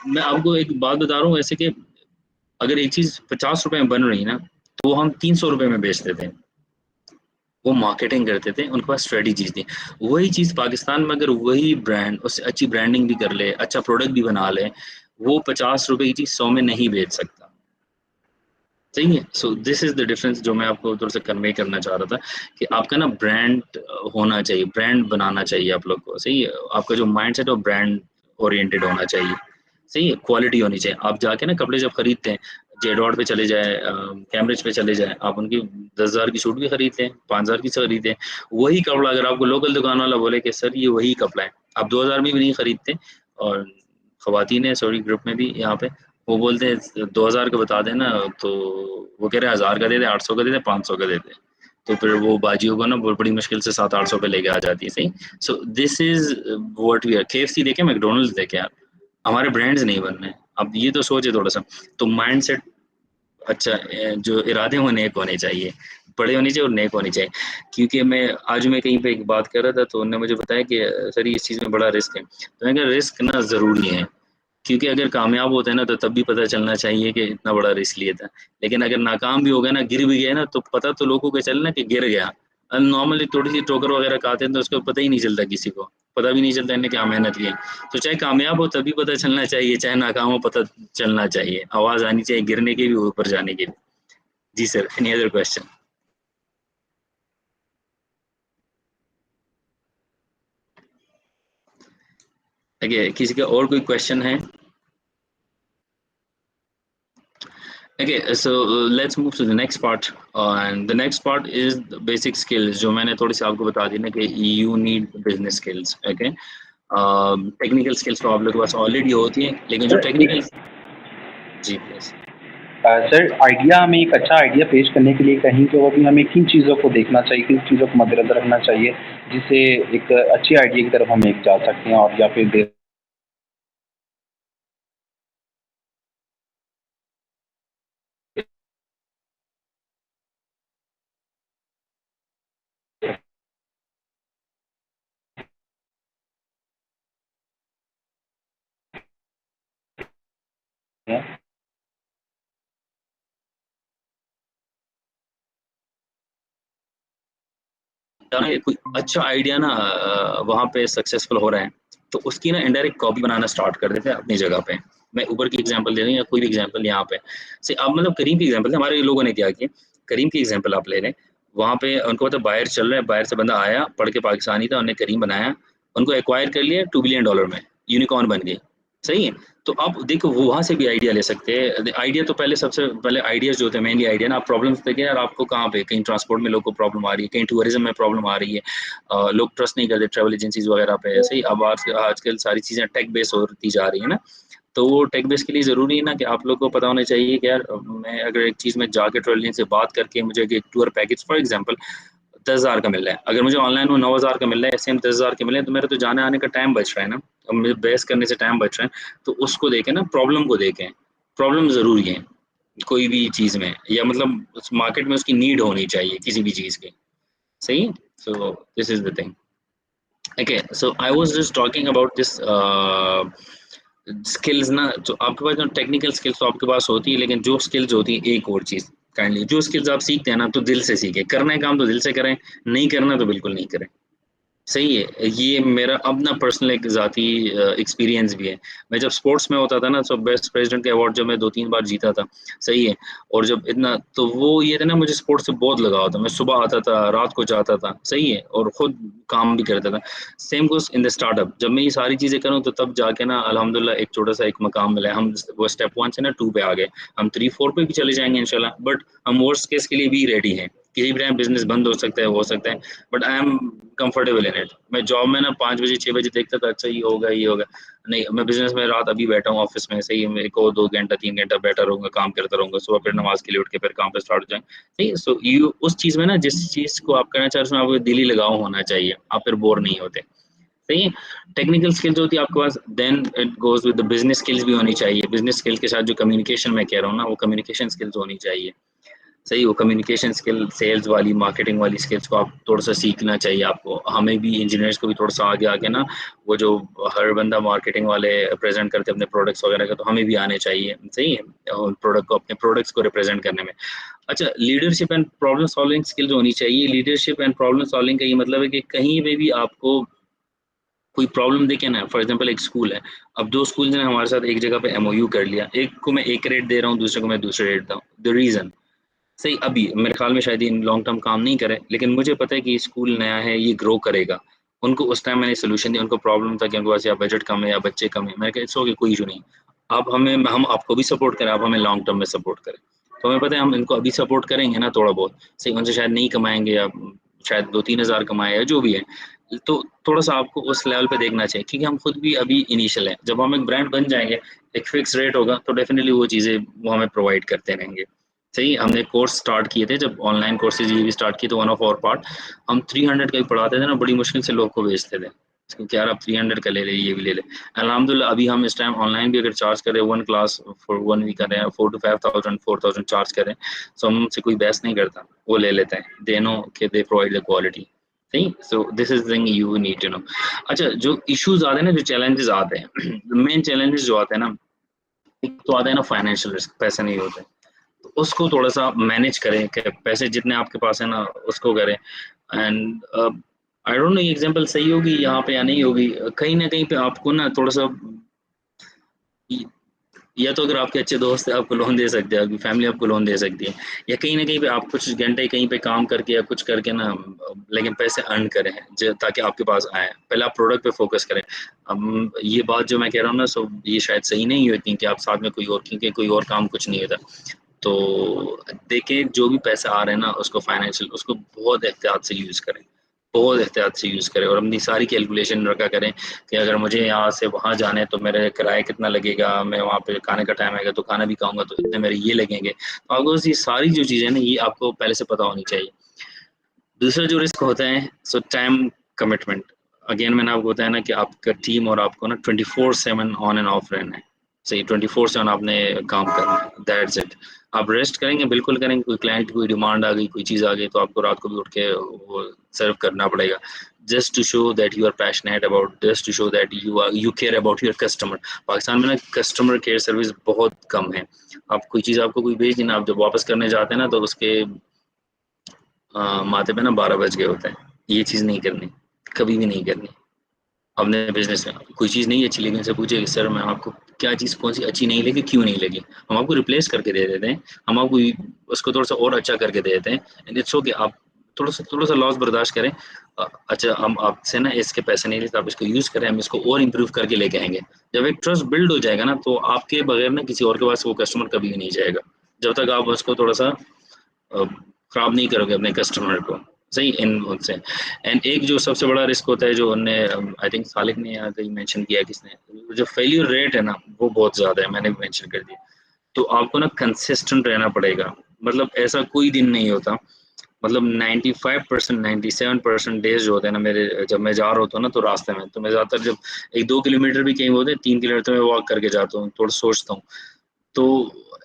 मैं आपको एक बात बता रहा हूँ ऐसे कि अगर एक चीज़ ₹50 में बन रही है ना, तो वो हम ₹300 में बेचते थे। वो मार्केटिंग करते थे, उनके पास स्ट्रेटजीज़ थी। वही चीज़ पाकिस्तान में अगर वही ब्रांड उससे अच्छी ब्रांडिंग भी कर ले, अच्छा प्रोडक्ट भी बना ले, वो ₹50 की चीज़ 100 में नहीं बेच सकता। सही है? सो दिस इज़ द डिफरेंस जो मैं आपको थोड़ा-सा कन्वे करना चाह रहा था कि आपका ना ब्रांड होना चाहिए, ब्रांड बनाना चाहिए आप लोग को, सही है? आपका जो माइंडसेट है वो ब्रांड ओरिएंटेड होना चाहिए, सही है? क्वालिटी होनी चाहिए। आप जाके ना कपड़े जब खरीदते हैं, जेडॉट पे चले जाएँ, कैम्ब्रिज पे चले जाएँ, आप उनकी 10,000 की सूट भी खरीदते हैं, 5,000 की खरीदते हैं। वही कपड़ा अगर आपको लोकल दुकान वाला बोले कि सर ये वही कपड़ा है, आप 2,000 में भी नहीं खरीदते, और खवातीन है सॉरी ग्रुप में भी यहाँ पे, वो बोलते हैं 2000 का बता देना, तो वो कह रहे हैं 1000 का दे दे, 800 का दे दे, 500 का दे दे, तो फिर वो बाजियों को ना बड़ी मुश्किल से 700-800 पे लेके आ जाती है, सही। So this is what we are. KFC देखे, मैकडोनल्ड्स देखे आप, हमारे ब्रांड्स नहीं बनने। अब ये तो सोचे थोड़ा सा, तो माइंडसेट अच्छा, जो इरादे वो नेक होने चाहिए, बड़े होने चाहिए और नेक होने चाहिए, क्योंकि मैं कहीं पे एक बात कर रहा था, तो उन्होंने मुझे बताया कि सर इस चीज़ में बड़ा रिस्क है, तो मैंने कहा रिस्क ना ज़रूरी है, क्योंकि अगर कामयाब होते हैं ना, तो तब भी पता चलना चाहिए कि इतना बड़ा रिस्क लिया था। लेकिन अगर नाकाम भी हो गए ना, गिर भी गए ना, तो पता तो लोगों को चले ना कि गिर गया। नॉर्मली थोड़ी-सी ठोकर वगैरह खाते हैं तो उसको पता ही नहीं चलता किसी को, पता भी नहीं चलता इन्हें क्या मेहनत की है। तो चाहे कामयाब हो तभी पता चलना चाहिए, चाहे नाकाम हो पता चलना चाहिए। आवाज़ आनी चाहिए गिरने की भी, ऊपर जाने की भी। जी sir, any other question? Okay, किसी का और कोई क्वेश्चन है? Okay, so let's move to the next part, and the next part is the basic skills जो मैंने थोड़ी सी आपको बता दी ना कि you need business skills, okay? Technical skills तो आप लोगों के पास ऑलरेडी होती हैं, लेकिन जो सर टेक्निकल, एक जी प्लीज। सर आइडिया, हमें एक अच्छा आइडिया पेश करने के लिए कहीं तो अभी हमें किन चीज़ों को देखना चाहिए, किन चीज़ों को मद्देनज़र रखना चाहिए, जिससे एक अच्छी आइडिया की तरफ हम एक जा सकते हैं, और या फिर दे कोई अच्छा आइडिया ना वहाँ पे सक्सेसफुल हो रहा है तो उसकी ना इनडायरेक्ट कॉपी बनाना स्टार्ट कर देते हैं अपनी जगह पे। मैं ऊबर की एग्जांपल दे रही हूँ या कोई भी एग्जांपल यहाँ पे से अब मतलब करीम की एग्जांपल है, हमारे लोगों ने क्या किया, करीम की एग्जांपल आप ले लें, वहाँ पे उनको तो बाहर चल रहा है, बाहर से बंदा आया पढ़ के पाकिस्तानी था, उन्होंने करीम बनाया, उनको एक्वायर कर लिया $2 बिलियन में, यूनिकॉर्न बन गई। सही है। तो आप देखो वो वहाँ से भी आइडिया ले सकते हैं। आइडिया तो पहले सबसे पहले आइडियाज़ जो होते हैं मेनली आइडिया ना, आप प्रॉब्लम्स देखें यार आपको कहाँ पे, कहीं ट्रांसपोर्ट में लोगों को प्रॉब्लम आ रही है, कहीं टूरिज्म में प्रॉब्लम आ रही है, लोग ट्रस्ट नहीं करते ट्रैवल एजेंसीज वगैरह पे। सही। अब आजकल सारी चीज़ें टेक बेस होती जा रही है ना, तो वो टेक बेस के लिए ज़रूरी है ना कि आप लोग को पता होना चाहिए कि यार मैं अगर एक चीज़ में जाके ट्रैवल एजेंसी से बात करके मुझे एक टूर पैकेज फॉर एग्जांपल 10,000 का मिल रहा है, अगर मुझे ऑनलाइन वो 9,000 का मिल रहा है, सेम 10,000 के मिले तो मेरा तो जाने आने का टाइम बच रहा है ना, अब मुझे बहस करने से टाइम बच रहा है। तो उसको देखें ना, प्रॉब्लम को देखें, प्रॉब्लम ज़रूरी है कोई भी चीज़ में, या मतलब उस मार्केट में उसकी नीड होनी चाहिए किसी भी चीज़ की। सही। So this is the thing. Okay, so I was just talking about this skills ना, तो आपके पास जो टेक्निकल स्किल्स तो आपके पास होती है, लेकिन जो स्किल्स होती है एक और चीज़ काइंडली, जो स्किल्स आप सीखते हैं ना तो दिल से सीखें, करना है काम तो दिल से करें, नहीं करना तो बिल्कुल नहीं करें। सही है। ये मेरा अपना पर्सनल एक ज़ाती एक्सपीरियंस भी है। मैं जब स्पोर्ट्स में होता था ना, तो बेस्ट प्रेसिडेंट का अवार्ड जब मैं 2-3 बार जीता था। सही है। और जब इतना तो वो ये था ना, मुझे स्पोर्ट्स से बहुत लगाव था। मैं सुबह आता था, रात को जाता था। सही है। और खुद काम भी करता था। Same goes in the startup, जब मैं ये सारी चीज़ें करूँ तो तब जाके ना अल्हम्दुलिल्लाह एक छोटा-सा एक मकाम मिला है। हम वो स्टेप 1 से ना 2 पे आ गए। हम 3-4 पे भी चले जाएँगे इंशाल्लाह, बट हम वर्स्ट केस के लिए भी रेडी हैं। किसी भी टाइम बिज़नेस बंद हो सकता है, वो हो सकता है, but I am comfortable in it. मैं जॉब में ना 5 बजे 6 बजे देखता था, अच्छा ये होगा ये होगा, नहीं मैं बिजनेस में रात अभी बैठा हूँ ऑफिस में। सही है। मेरे को 2 घंटा 3 घंटा बैठा रहूंगा, काम करता रहूंगा, सुबह फिर नमाज के लिए उठ के फिर काम पे स्टार्ट हो जाएंगे। सही है। सो यू उस चीज में ना, जिस चीज को आप करना चाह रहे हो उसमें आपको दिली लगाव होना चाहिए, आप फिर बोर नहीं होते। सही है। टेक्निकल स्किल्स होती है आपके पास, then it goes with the business skills भी होनी चाहिए। बिजनेस स्किल के साथ जो कम्युनिकेशन मैं कह रहा हूँ ना, वो कम्युनिकेशन स्किल्स होनी चाहिए। सही। वो कम्युनिकेशन स्किल, सेल्स वाली, मार्केटिंग वाली स्किल्स को आप थोड़ा-सा सीखना चाहिए आपको। हमें भी इंजीनियर्स को भी थोड़ा-सा आगे आके ना, वो जो हर बंदा मार्केटिंग वाले प्रेज़ेंट करते हैं अपने प्रोडक्ट्स वगैरह का, तो हमें भी आने चाहिए। सही है। और प्रोडक्ट को, अपने प्रोडक्ट्स को रिप्रेज़ेंट करने में। अच्छा, leadership and problem solving skills होनी चाहिए। लीडरशिप एंड प्रॉब्लम सॉल्विंग का ये मतलब है कि कहीं पे भी आपको कोई प्रॉब्लम दिखे ना, फॉर एग्जांपल एक स्कूल है, अब 2 स्कूल्स ने हमारे साथ एक जगह पे एमओयू कर लिया, एक को मैं एक रेट दे रहा हूँ, दूसरे को मैं दूसरे रेट दे रहा हूँ। द रीज़न, सही, अभी मेरे ख्याल में शायद ये लॉन्ग टर्म काम नहीं करे, लेकिन मुझे पता है कि ये स्कूल नया है, ये ग्रो करेगा। उनको उस टाइम मैंने सॉल्यूशन दिया, उनको प्रॉब्लम था कि उनके पास या बजट कम है या बच्चे कम है। मैंने कहा इट्स ओके, कोई इशू नहीं। अब हम आपको भी सपोर्ट करें, आप हमें लॉन्ग टर्म में सपोर्ट करें। तो हमें पता है हम इनको अभी सपोर्ट करेंगे ना थोड़ा बहुत, सही, उनसे शायद नहीं कमाएँगे या शायद 2-3 हज़ार कमाएँ या जो भी है। तो थोड़ा-सा आपको उस लेवल पे देखना चाहिए, क्योंकि हम खुद भी अभी इनिशियल हैं। जब हम एक ब्रांड बन जाएँगे, एक फिक्स रेट होगा, तो डेफिनिटली वो चीज़ें वो हमें प्रोवाइड करते रहेंगे। सही। हमने कोर्स स्टार्ट किए थे, जब ऑनलाइन कोर्सेज़ ये भी स्टार्ट किए थे, वन ऑफ आवर पार्ट, हम 300 का भी पढ़ाते थे ना, बड़ी मुश्किल से लोग को बेचते थे। क्योंकि यार आप 300 का ले ले, ये भी ले ले। अल्हम्दुलिल्लाह अभी हम इस टाइम ऑनलाइन भी अगर चार्ज कर रहे हैं, 1 क्लास फॉर 1 वीक कर रहे हैं, 4 टू 5,000 4,000 चार्ज कर रहे हैं, सो हमसे कोई बहस नहीं करता, वो ले लेते हैं। दे नो कि दे प्रोवाइड द क्वालिटी। सही। So this is the thing you need to know. अच्छा, जो इश्यूज़ आते हैं ना, जो चैलेंजेस आते हैं, मेन चैलेंजेस जो आते हैं ना, एक तो आता है ना फाइनेंशियल रिस्क, पैसे नहीं होते। तो उसको थोड़ा-सा मैनेज करें कि पैसे जितने आपके पास है ना, उसको करें। एंड आई डोंट नो ये एग्ज़ाम्पल सही होगी यहाँ पे या नहीं होगी। कहीं न कहीं पे आपको ना थोड़ा-सा इ या तो अगर आपके अच्छे दोस्त हैं, आपको लोन दे सकते हैं, आपकी फैमिली आपको लोन दे सकती है, या कहीं न कहीं पे आप कुछ घंटे कहीं पे काम करके या कुछ करके ना, लेकिन पैसे अर्न करें ताकि आपके पास आए। पहले आप प्रोडक्ट पे फ़ोकस करें। ये बात जो मैं कह रहा हूँ ना, सो ये शायद सही नहीं होती कि आप साथ में कोई और, क्योंकि कोई और काम कुछ नहीं होता। तो देखिए, जो भी पैसे आ रहे हैं ना, उसको फाइनेंशियल उसको बहुत एहतियात से यूज़ करें, बहुत एहतियात से यूज़ करें, और अपनी सारी कैलकुलेशन रखा करें कि अगर मुझे यहाँ से वहाँ जाना है तो मेरा किराया कितना लगेगा, मैं वहाँ पे खाने का टाइम आएगा तो खाना भी खाऊँगा तो इतने मेरे ये लगेंगे। तो आपको बस ये सारी जो चीज़ें हैं ना, ये आपको पहले से पता होनी चाहिए। दूसरा जो रिस्क होता है, सो टाइम कमिटमेंट। अगेन मैंने आपको बताया ना कि आपका टीम और आपको ना 24/7 ऑन एंड ऑफ रहना है। सही। 24/7 आपने काम करना है, दैट्स इट। आप रेस्ट करेंगे, बिल्कुल करेंगे, कोई क्लाइंट की कोई डिमांड आ गई, कोई चीज़ आ गई, तो आपको रात को भी उठ के वो सर्व करना पड़ेगा। Just to show that you are passionate about, just to show that you care about your customer. Pakistan में ना कस्टमर केयर सर्विस बहुत कम है। आप कोई चीज़ आपको कोई भेज दी ना, आप जब वापस करने जाते हैं ना, तो उसके माथे पे ना 12 बज गए होते हैं। ये चीज़ नहीं करनी, कभी भी नहीं करनी। अपने बिज़नेस में कोई चीज़ नहीं अच्छी लगी, उनसे पूछिए कि सर मैम आपको क्या चीज़ कौन-सी अच्छी नहीं लगी, क्यों नहीं लगी? हम आपको रिप्लेस करके दे देते हैं, हम आपको उसको थोड़ा-सा और अच्छा करके दे देते हैं एंड इट्स ओके। आप थोड़ा-सा लॉस बर्दाश्त करें। अच्छा हम आपसे ना इसके पैसे नहीं लेते, आप इसको यूज़ करें, हम इसको और इम्प्रूव करके लेके आएँगे। जब एक ट्रस्ट बिल्ड हो जाएगा ना, तो आपके बगैर ना किसी और के पास वो कस्टमर कभी भी नहीं जाएगा। जब तक आप उसको थोड़ा-सा खराब नहीं करोगे अपने कस्टमर को, सही इन उनसे। एंड एक जो सबसे बड़ा रिस्क होता है जो उनने आई थिंक सालिक ने या कहीं मेंशन किया किसने, जो फेल्यूर रेट है ना वो बहुत ज़्यादा है, मैंने भी मेंशन कर दिया। तो आपको ना कंसिस्टेंट रहना पड़ेगा, मतलब ऐसा कोई दिन नहीं होता, मतलब 95% 97% डेज़ जो होते हैं ना मेरे, जब मैं जा रहा होता हूँ ना तो रास्ते में, तो मैं ज़्यादातर जब 1-2 किलोमीटर भी कहीं होते हैं, 3 किलोमीटर मैं वॉक करके जाता हूँ, थोड़ा सोचता हूँ। तो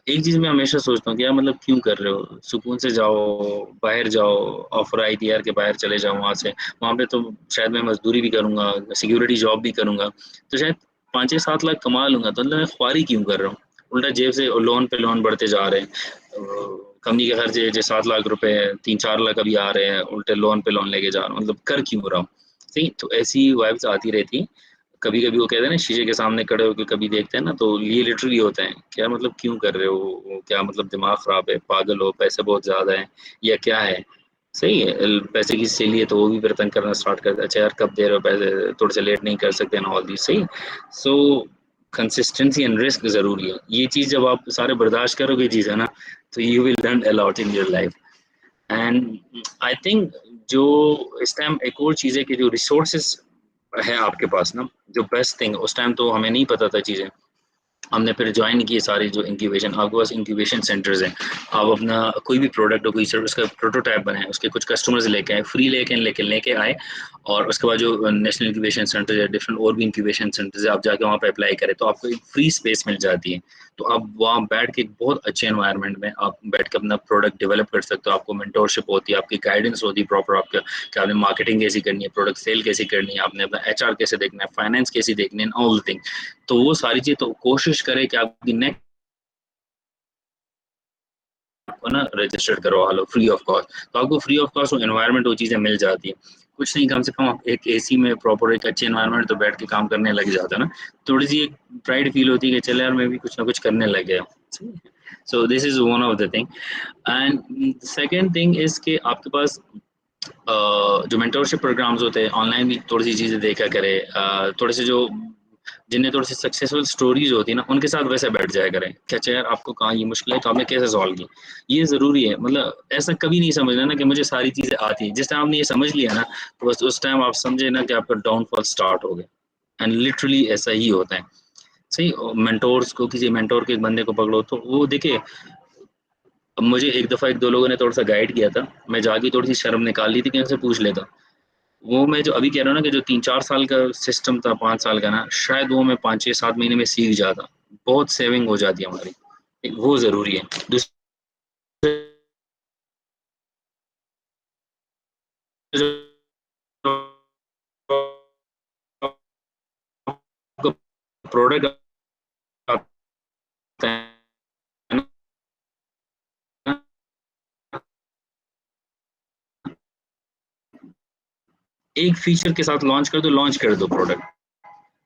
एक चीज़ मैं हमेशा सोचता हूँ कि यार मतलब क्यों कर रहे हो? सुकून से जाओ, बाहर जाओ, ऑफ़र आई थी यार कि बाहर चले जाओ वहाँ से। वहाँ पे तो शायद मैं मज़दूरी भी करूँगा, सिक्योरिटी जॉब भी करूँगा, तो शायद 5 या 7 लाख कमा लूँगा, तो मतलब मैं ख्वारी क्यों कर रहा हूँ? उल्टा जेब से लोन पे लोन बढ़ते जा रहे हैं। कंपनी के खर्चे जो 7 लाख रुपए 3-4 लाख अभी आ रहे हैं, उल्टे लोन पे लोन लेके जा रहा हूँ, मतलब कर क्यों रहा हूँ? सही, तो ऐसी वाइब्स आती रहती हैं। कभी-कभी वो कहते हैं ना शीशे के सामने खड़े होके कभी देखते हैं ना, तो ये लिटरली होता है, क्या मतलब क्यों कर रहे हो? वो क्या मतलब दिमाग खराब है, पागल हो, पैसे बहुत ज़्यादा हैं या क्या है? सही है, पैसे किसी से लिए तो वो भी फिर तंग करना स्टार्ट कर देते, अच्छा यार कब दे रहे हो पैसे? थोड़े से लेट नहीं कर सकते एंड ऑल दिस, सही। सो कंसिस्टेंसी एंड रिस्क ज़रूरी है। ये चीज़ जब आप सारे बर्दाश्त करोगे चीज़ है ना, तो you will learn a lot in your life. And I think जो इस टाइम एक और चीज़ है कि जो रिसोर्सेज़ है आपके पास ना, जो बेस्ट थिंग उस टाइम तो हमें नहीं पता था चीज़ें। हमने फिर जॉइन की सारी जो इंक्यूबेशन, आपके पास इंक्यूबेशन सेंटर्स हैं। आप अपना कोई भी प्रोडक्ट हो, कोई सर्विस का प्रोटोटाइप बनाएँ, उसके कुछ कस्टमर्स लेके आए, फ्री लेके आए और उसके बाद जो नेशनल इंक्यूबेशन सेंटर या डिफरेंट और भी इंक्यूबेशन सेंटर्स है, आप जाके वहाँ पे अप्लाई करें, तो आपको एक फ्री स्पेस मिल जाती है। तो आप वहाँ बैठ के एक बहुत अच्छे एनवायरनमेंट में आप बैठ के अपना प्रोडक्ट डेवलप कर सकते हो। आपको मेंटोरशिप होती है, आपकी गाइडेंस होती है प्रॉपर, आपका कि आपने मार्केटिंग कैसी करनी है, प्रोडक्ट सेल कैसे करनी है, आपने अपना एचआर कैसे देखना है, फाइनेंस कैसे देखनी है, ऑल द थिंग। तो वो सारी चीज़, तो कोशिश करें कि आपकी नेक्स्ट को ना रजिस्टर्ड करवा लो फ्री ऑफ कॉस्ट। तो आपको फ्री ऑफ कॉस्ट वो एनवायरनमेंट वो चीज़ें मिल जाती है। कुछ नहीं, कम से कम आप एक एसी में प्रॉपर एक अच्छे एनवायरनमेंट तो बैठ के काम करने लग जाता है ना, थोड़ी-सी एक प्राइड फील होती है कि चल यार मैं भी कुछ ना कुछ करने लग गया। सो this is one of the thing. And second thing is कि आपके पास जो मेंटरशिप प्रोग्राम्स होते हैं ऑनलाइन भी थोड़ी सी चीज़ें देखा करें, थोड़े से जो जिन्हें थोड़ी सी सक्सेसफुल स्टोरीज होती है ना उनके साथ वैसे बैठ जाया करें कि अच्छा यार आपको कहाँ ये मुश्किल है तो आपने कैसे सॉल्व की। ये ज़रूरी है, मतलब ऐसा कभी नहीं समझना ना कि मुझे सारी चीज़ें आती हैं। जिस टाइम आपने ये समझ लिया ना, तो बस उस टाइम आप समझे ना कि आपका डाउनफॉल स्टार्ट हो गया। एंड लिटरली ऐसा ही होता है। सही, मेंटोर्स को, किसी मेंटोर के एक बंदे को पकड़ो तो वो देखिए, अब मुझे एक दफ़ा 1-2 लोगों ने थोड़ा-सा गाइड किया था, मैं जाके थोड़ी-सी शर्म निकाल ली थी कि इनसे पूछ लेता। वो मैं जो अभी कह रहा हूँ ना कि जो 3-4 साल का सिस्टम था, 5 साल का ना, शायद वो मैं 5-6-7 महीने में सीख जाता। बहुत सेविंग हो जाती है हमारी, एक वो ज़रूरी है। दूसरा जो आपको प्रोडक्ट आता है ना, एक फीचर के साथ लॉन्च कर दो प्रोडक्ट।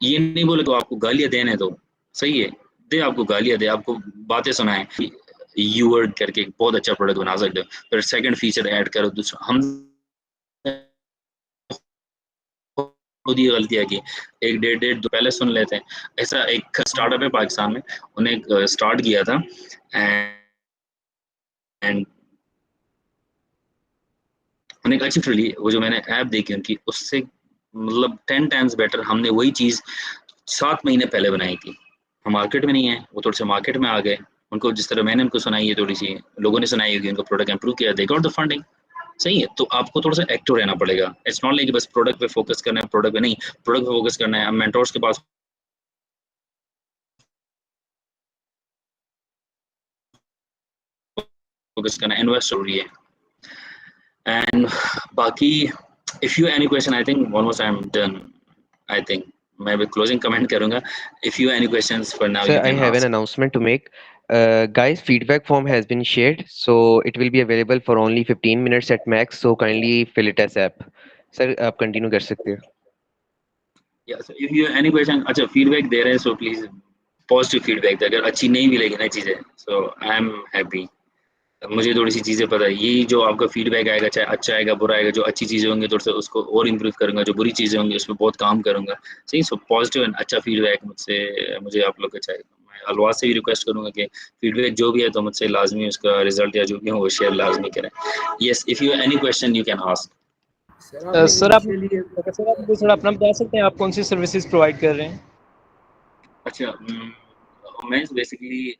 ये नहीं बोले तो आपको गालियाँ देने दो, सही है? दे आपको गालियाँ दे, आपको बातें सुनाए कि यूवर्ड करके एक बहुत अच्छा प्रोडक्ट बना सकते हो। फिर सेकंड फीचर ऐड करो, दूसरा हम खुद ये गलतियाँ की। 1 डेढ़ तो पहले सुन लेते हैं। ऐसा एक स्टार्टअप है पाकिस्तान में, उन्हें स्टार्ट किया था एंड उन्हें एक अच्छी लिटरली वो जो मैंने ऐप देखी उनकी, उससे मतलब 10 टाइम्स बेटर हमने वही चीज़ 7 महीने पहले बनाई थी। हम मार्केट में नहीं है, वो थोड़े से मार्केट में आ गए। उनको जिस तरह मैंने उनको सुनाई है थोड़ी-सी, लोगों ने सुनाई होगी, उनको प्रोडक्ट इम्प्रूव किया, दे गॉट द फंडिंग। सही है, तो आपको थोड़ा-सा एक्टिव रहना पड़ेगा। इट्स नॉट लाइक कि बस प्रोडक्ट पे फोकस करना है, प्रोडक्ट पे नहीं, प्रोडक्ट पे फोकस करना है। अब मेंटोर्स के पास फोकस करना है, इन्वेस्ट ज़रूरी है। एंड बाकी if you any question, I think almost I am done, I think मैं अभी क्लोजिंग कमेंट करूँगा। If you any questions for now Sir, you I can have an ask. announcement to make. Guys, feedback form has been shared, so it will be available for only 15 minutes at max. So kindly fill it as app. Sir आप continue कर सकते हो। या so if you any question, अच्छा feedback दे रहे हैं so please positive feedback दे, अगर अच्छी नहीं भी लगी ना चीज़ें सो आई एम हैप्पी। मुझे थोड़ी सी चीज़ें पता है, यही जो आपका फीडबैक आएगा चाहे अच्छा आएगा बुरा आएगा, जो अच्छी चीज़ें होंगी थोड़ा सा उसको और इम्प्रूव करूंगा, जो बुरी चीज़ें होंगी उसमें बहुत काम करूंगा। सही, सो पॉजिटिव एंड अच्छा फीडबैक मुझसे मुझे आप लोग का चाहिए। मैं अलवा से भी रिक्वेस्ट करूंगा कि फीडबैक जो भी है तो मुझसे लाजमी उसका रिजल्ट या जो भी हो वो शेयर लाजमी करें। Yes, if you any question you can ask. Sir आपने सर आप इनिशियली सर आप मुझे थोड़ा अपना बता सकते हैं आप कौन सी सर्विसेज प्रोवाइड कर रहे हैं? अच्छा, मैं बेसिकली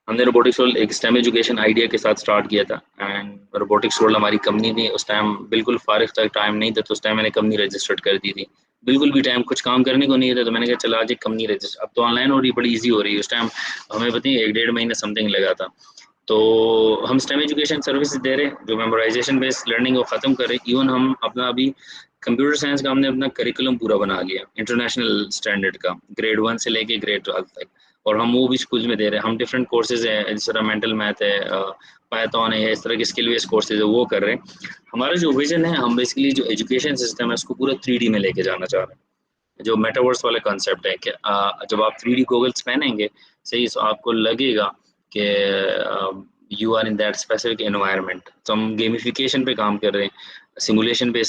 हमने रोबोटिक्स रोल एक स्टेम एजुकेशन आइडिया के साथ स्टार्ट किया था, एंड रोबोटिक्स रोल हमारी कंपनी थी उस टाइम, बिल्कुल फारिग तक टाइम नहीं था तो उस टाइम मैंने कंपनी रजिस्टर्ड कर दी थी। बिल्कुल भी टाइम कुछ काम करने को नहीं था तो मैंने कहा चला आज एक कंपनी रजिस्टर, अब तो ऑनलाइन हो रही बड़ी ईजी हो रही है, उस टाइम हमें पता है 1 डेढ़ महीना समथिंग लगा था। तो हम स्टेम एजुकेशन सर्विस दे रहे हैं, जो मेमोराइजेशन बेस्ड लर्निंग को ख़त्म कर रहे हैं। इवन हम अपना अभी कंप्यूटर साइंस का हमने अपना करिकुलम पूरा बना लिया इंटरनेशनल स्टैंडर्ड का, ग्रेड 1 से लेके ग्रेड 12 तक, और हम वो भी स्कूल में दे रहे हैं। हम डिफरेंट कोर्सेज हैं, जिस तरह मेंटल मैथ है, पाइथन है, इस तरह के स्किल बेस्ड कोर्सेज है वो कर रहे हैं। हमारा जो विजन है, हम बेसिकली जो एजुकेशन सिस्टम है उसको पूरा 3D में लेके जाना चाह रहे हैं। जो मेटावर्स वाला कॉन्सेप्ट है कि जब आप 3D गॉगल्स पहनेंगे, सही, तो आपको लगेगा कि you are in that specific environment. तो हम गेमिफिकेशन पे काम कर रहे हैं, सिमुलेशन पे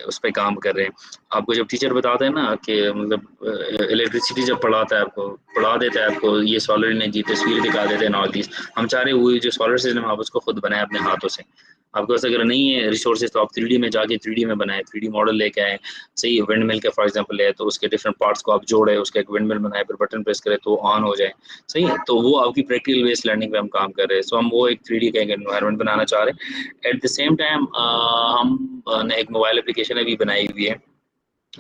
उस पे काम कर रहे हैं। आपको जब टीचर बताता है ना कि मतलब इलेक्ट्रिसिटी जब पढ़ाता है, आपको पढ़ा देता है, आपको ये सोलर एनर्जी तस्वीर दिखा देते हैं नॉल दीज, हम चाह रहे हुए जो सोलर सिस्टम आप उसको खुद बनाए अपने हाथों से। आपके पास अगर नहीं है रिसोर्सेज तो आप 3D में जाके 3D में बनाए, 3D मॉडल लेके आए। सही, विंड मिल का फॉर एग्जांपल है तो उसके डिफरेंट पार्ट्स को आप जोड़े, उसका एक विंड मिल बनाए, फिर बटन प्रेस करें तो ऑन हो जाए। सही है, तो वो आपकी प्रैक्टिकल बेस्ड लर्निंग पे हम काम कर रहे हैं। सो हम वो एक 3D का एक एनवायरनमेंट बनाना चाह रहे हैं। एट द सेम टाइम हमने एक मोबाइल एप्लीकेशन अभी बनाई हुई है।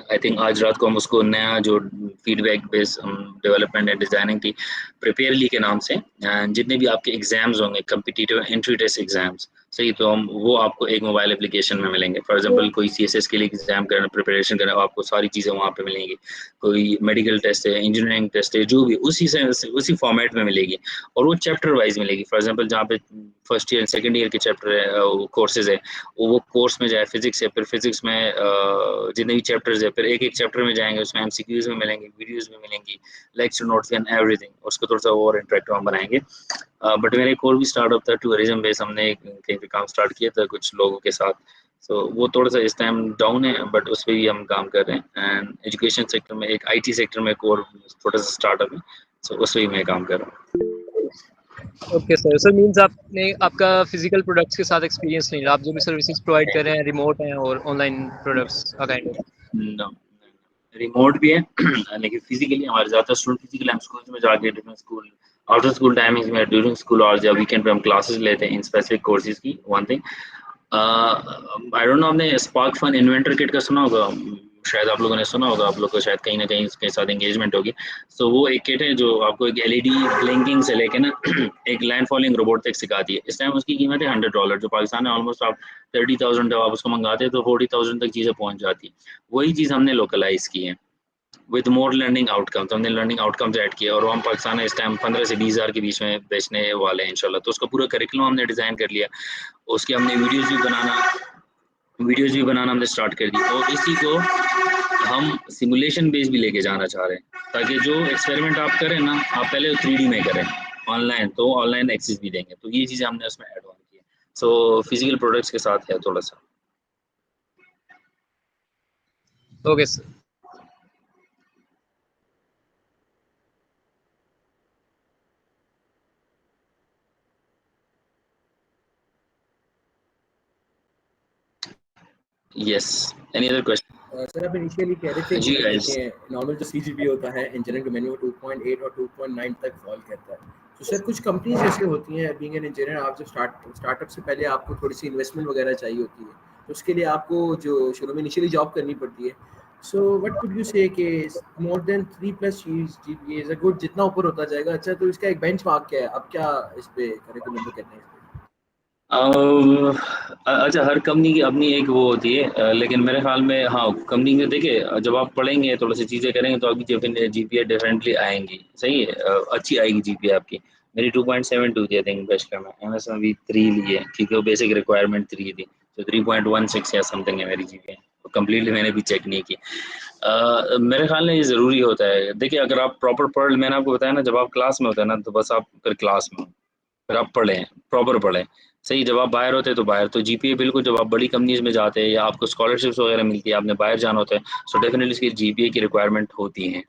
आई थिंक आज रात को हम उसको नया जो feedback based development and designing थी, प्रिपेयरली के नाम से, जितने भी आपके एग्जाम्स होंगे कम्पिटिटिव एंट्री टेस्ट एग्जाम्स, सही, तो हम वो आपको एक मोबाइल एप्लीकेशन में मिलेंगे। फॉर एग्जांपल कोई CSS के लिए एग्जाम करना, प्रिपरेशन करना, आपको सारी चीज़ें वहाँ पे मिलेंगी। कोई मेडिकल टेस्ट है, इंजीनियरिंग टेस्ट है, जो भी उसी से उसी फॉर्मेट में मिलेगी, और वो चैप्टर वाइज मिलेगी। फॉर एग्जांपल जहाँ पे फर्स्ट ईयर सेकेंड ईयर के चैप्टर है, कोर्सेज है, वो कोर्स में जाए फिजिक्स है, फिर फिजिक्स में जितने भी चैप्टर्स है, फिर एक एक चैप्टर में जाएंगे, उसमें MCQs में मिलेंगे, वीडियोस में मिलेंगी, लेक्चर नोट्स एंड एवरीथिंग। उसको थोड़ा सा और इंटरेक्टिव हम बनाएंगे। बट मेरा एक और भी स्टार्टअप था टूरिज्म बेस, हमने कहीं पे काम स्टार्ट किया था कुछ लोगों के साथ। सो वो थोड़ा सा इस टाइम डाउन है, बट उस पर भी हम काम कर रहे हैं। एंड एजुकेशन सेक्टर में एक IT सेक्टर में एक और छोटा सा स्टार्टअप है, सो उस पर भी मैं काम कर रहा हूँ। ओके सर, सर मीन्स आपने आपका फिजिकल प्रोडक्ट्स के साथ एक्सपीरियंस नहीं रहा, आप जो भी सर्विसेज प्रोवाइड कर रहे हैं रिमोट हैं और ऑनलाइन प्रोडक्ट्स का काइंड ऑफ। नो, रिमोट भी है लेकिन फिजिकली हमारे ज़्यादातर स्टूडेंट फिजिकली हम स्कूल में जाके different school after school timings में, ड्यूरिंग स्कूल और या वीकेंड पे हम क्लासेस लेते हैं इन स्पेसिफिक कोर्सेज की। One thing, I don't no, आपने स्पार्क फन इन्वेंटर किट का सुना होगा, शायद आप लोगों ने सुना होगा, आप लोग को शायद कहीं ना कहीं इसके साथ एंगेजमेंट होगी। सो वो एक किट है जो आपको एक LED ब्लिंकिंग से लेके ना एक लैंड फॉलिंग रोबोट तक सिखाती है। इस टाइम उसकी कीमत है $100, जो पाकिस्तान में ऑलमोस्ट आप 30,000 जब आप उसको मंगाते हैं तो 40,000 तक चीज़ें पहुंच जाती है। वही चीज़ हमने लोकलाइज की है विद मोर लर्निंग आउटकम। तो हमने लर्निंग आउटकम्स ऐड किया और वो हम पाकिस्तान में इस टाइम 15 से 20 हज़ार के बीच में बेचने वाले हैं इंशाल्लाह। तो उसका पूरा करिकुलम हमने डिज़ाइन कर लिया, उसके हमने वीडियोज़ भी बनाना हमने स्टार्ट कर दी, और इसी को हम सिमुलेशन बेस भी लेके जाना चाह रहे हैं, ताकि जो एक्सपेरिमेंट आप करें ना, आप पहले 3D में करें ऑनलाइन, तो ऑनलाइन एक्सेस भी देंगे। तो ये चीज़ें हमने उसमें एड ऑन की है। सो फिजिकल प्रोडक्ट्स के साथ है थोड़ा सा। Okay sir. Yes, any other question? Sir आप इनिशियली कह रहे थे जी कि गाइस, नॉर्मल जो CGPA होता है इंजीनियरिंग डोमेन में वो 2.8 और 2.9 तक फॉल करता है। तो सर कुछ कंपनीज ऐसे होती हैं, बीइंग एन इंजीनियर आप जब स्टार्टअप से पहले आपको थोड़ी सी इन्वेस्टमेंट वगैरह चाहिए होती है, तो उसके लिए आपको जो शुरू में इनिशियली जॉब करनी पड़ती है। सो व्हाट कुड यू से कि more than 3+ GPA is a good, जितना ऊपर होता जाएगा अच्छा, तो इसका एक बेंचमार्क क्या है, आप क्या इस पे करिकुलम पे कहते हैं? अच्छा, हर कंपनी की अपनी एक वो होती है, लेकिन मेरे ख्याल में हाँ, कंपनी के देखिए जब आप पढ़ेंगे थोड़ी सी चीज़ें करेंगे तो आपकी GPA डेफिनेटली आएंगी। सही है, अच्छी आएगी GPA आपकी। मेरी 2.72 थी आई थिंक बैचलर में, MS में भी 3 ली है क्योंकि वो बेसिक रिक्वायरमेंट 3 थी। तो 3.16 या समथिंग है मेरी जीपीए। कंप्लीटली मैंने भी चेक नहीं की। मेरे ख्याल में ये ज़रूरी होता है। देखिए अगर आप प्रॉपर पढ़, मैंने आपको बताया ना, जब आप क्लास में होते हैं ना तो बस आप फिर क्लास में हो, फिर आप पढ़ें, प्रॉपर पढ़ें। सही, जब आप बाहर होते हैं तो बाहर, तो जीपीए बिल्कुल, जब आप बड़ी कंपनीज़ में जाते हैं या आपको स्कॉलरशिप्स वगैरह मिलती है, आपने बाहर जाना होता है, सो डेफिनेटली इसकी जीपीए की रिक्वायरमेंट होती है,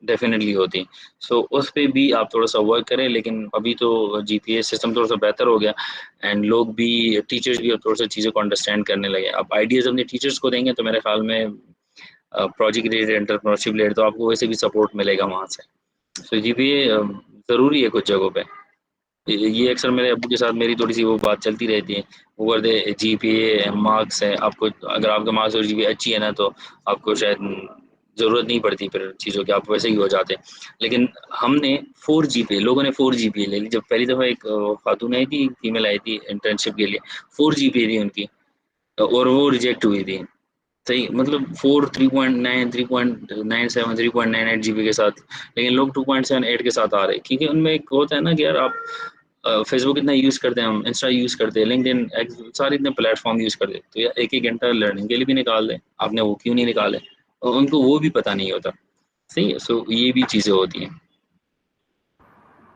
डेफिनेटली होती है। सो उस पे भी आप थोड़ा-सा वर्क करें, लेकिन अभी तो जीपीए सिस्टम थोड़ा-सा बेहतर हो गया एंड लोग भी, टीचर्स भी अब थोड़ा-सा चीज़ों को अंडरस्टैंड करने लगे। आप आइडियाज़ अपने टीचर्स को देंगे तो मेरे ख्याल में प्रोजेक्ट रिलेटेड, एंटरप्रेन्योरशिप रिलेटेड, तो आपको वैसे भी सपोर्ट मिलेगा वहाँ से। सो जीपीए ज़रूरी है कुछ जगहों पे। ये अक्सर मेरे अब्बू के साथ मेरी थोड़ी-सी वो बात चलती रहती है। वो बोलते जीपीए मार्क्स है, आपको अगर आपका मार्क्स और जीपीए अच्छी है ना तो आपको शायद ज़रूरत नहीं पड़ती फिर चीज़ों की, आप वैसे ही हो जाते। लेकिन हमने 4 जीपीए, लोगों ने 4 जीपीए ले ली। जब पहली दफ़ा एक खातून आई थी, फीमेल आई थी इंटर्नशिप के लिए, 4 जीपीए थी उनकी, और वो रिजेक्ट हुई थी। सही, मतलब 4, 3.9, 3.97, 3.98 जीबी के साथ, लेकिन लोग 2.78 के साथ आ रहे हैं, क्योंकि उनमें एक होता है ना कि यार आप फेसबुक इतना यूज़ करते हैं, हम इंस्टा यूज़ करते हैं, लिंक्डइन, एक्स, सारे इतने प्लेटफॉर्म यूज़ करते हैं, तो यार एक-एक घंटा लर्निंग के लिए भी निकाल दें, आपने वो क्यों नहीं निकाले? और उनको वो भी पता नहीं होता। सही है, सो ये भी चीज़ें होती हैं।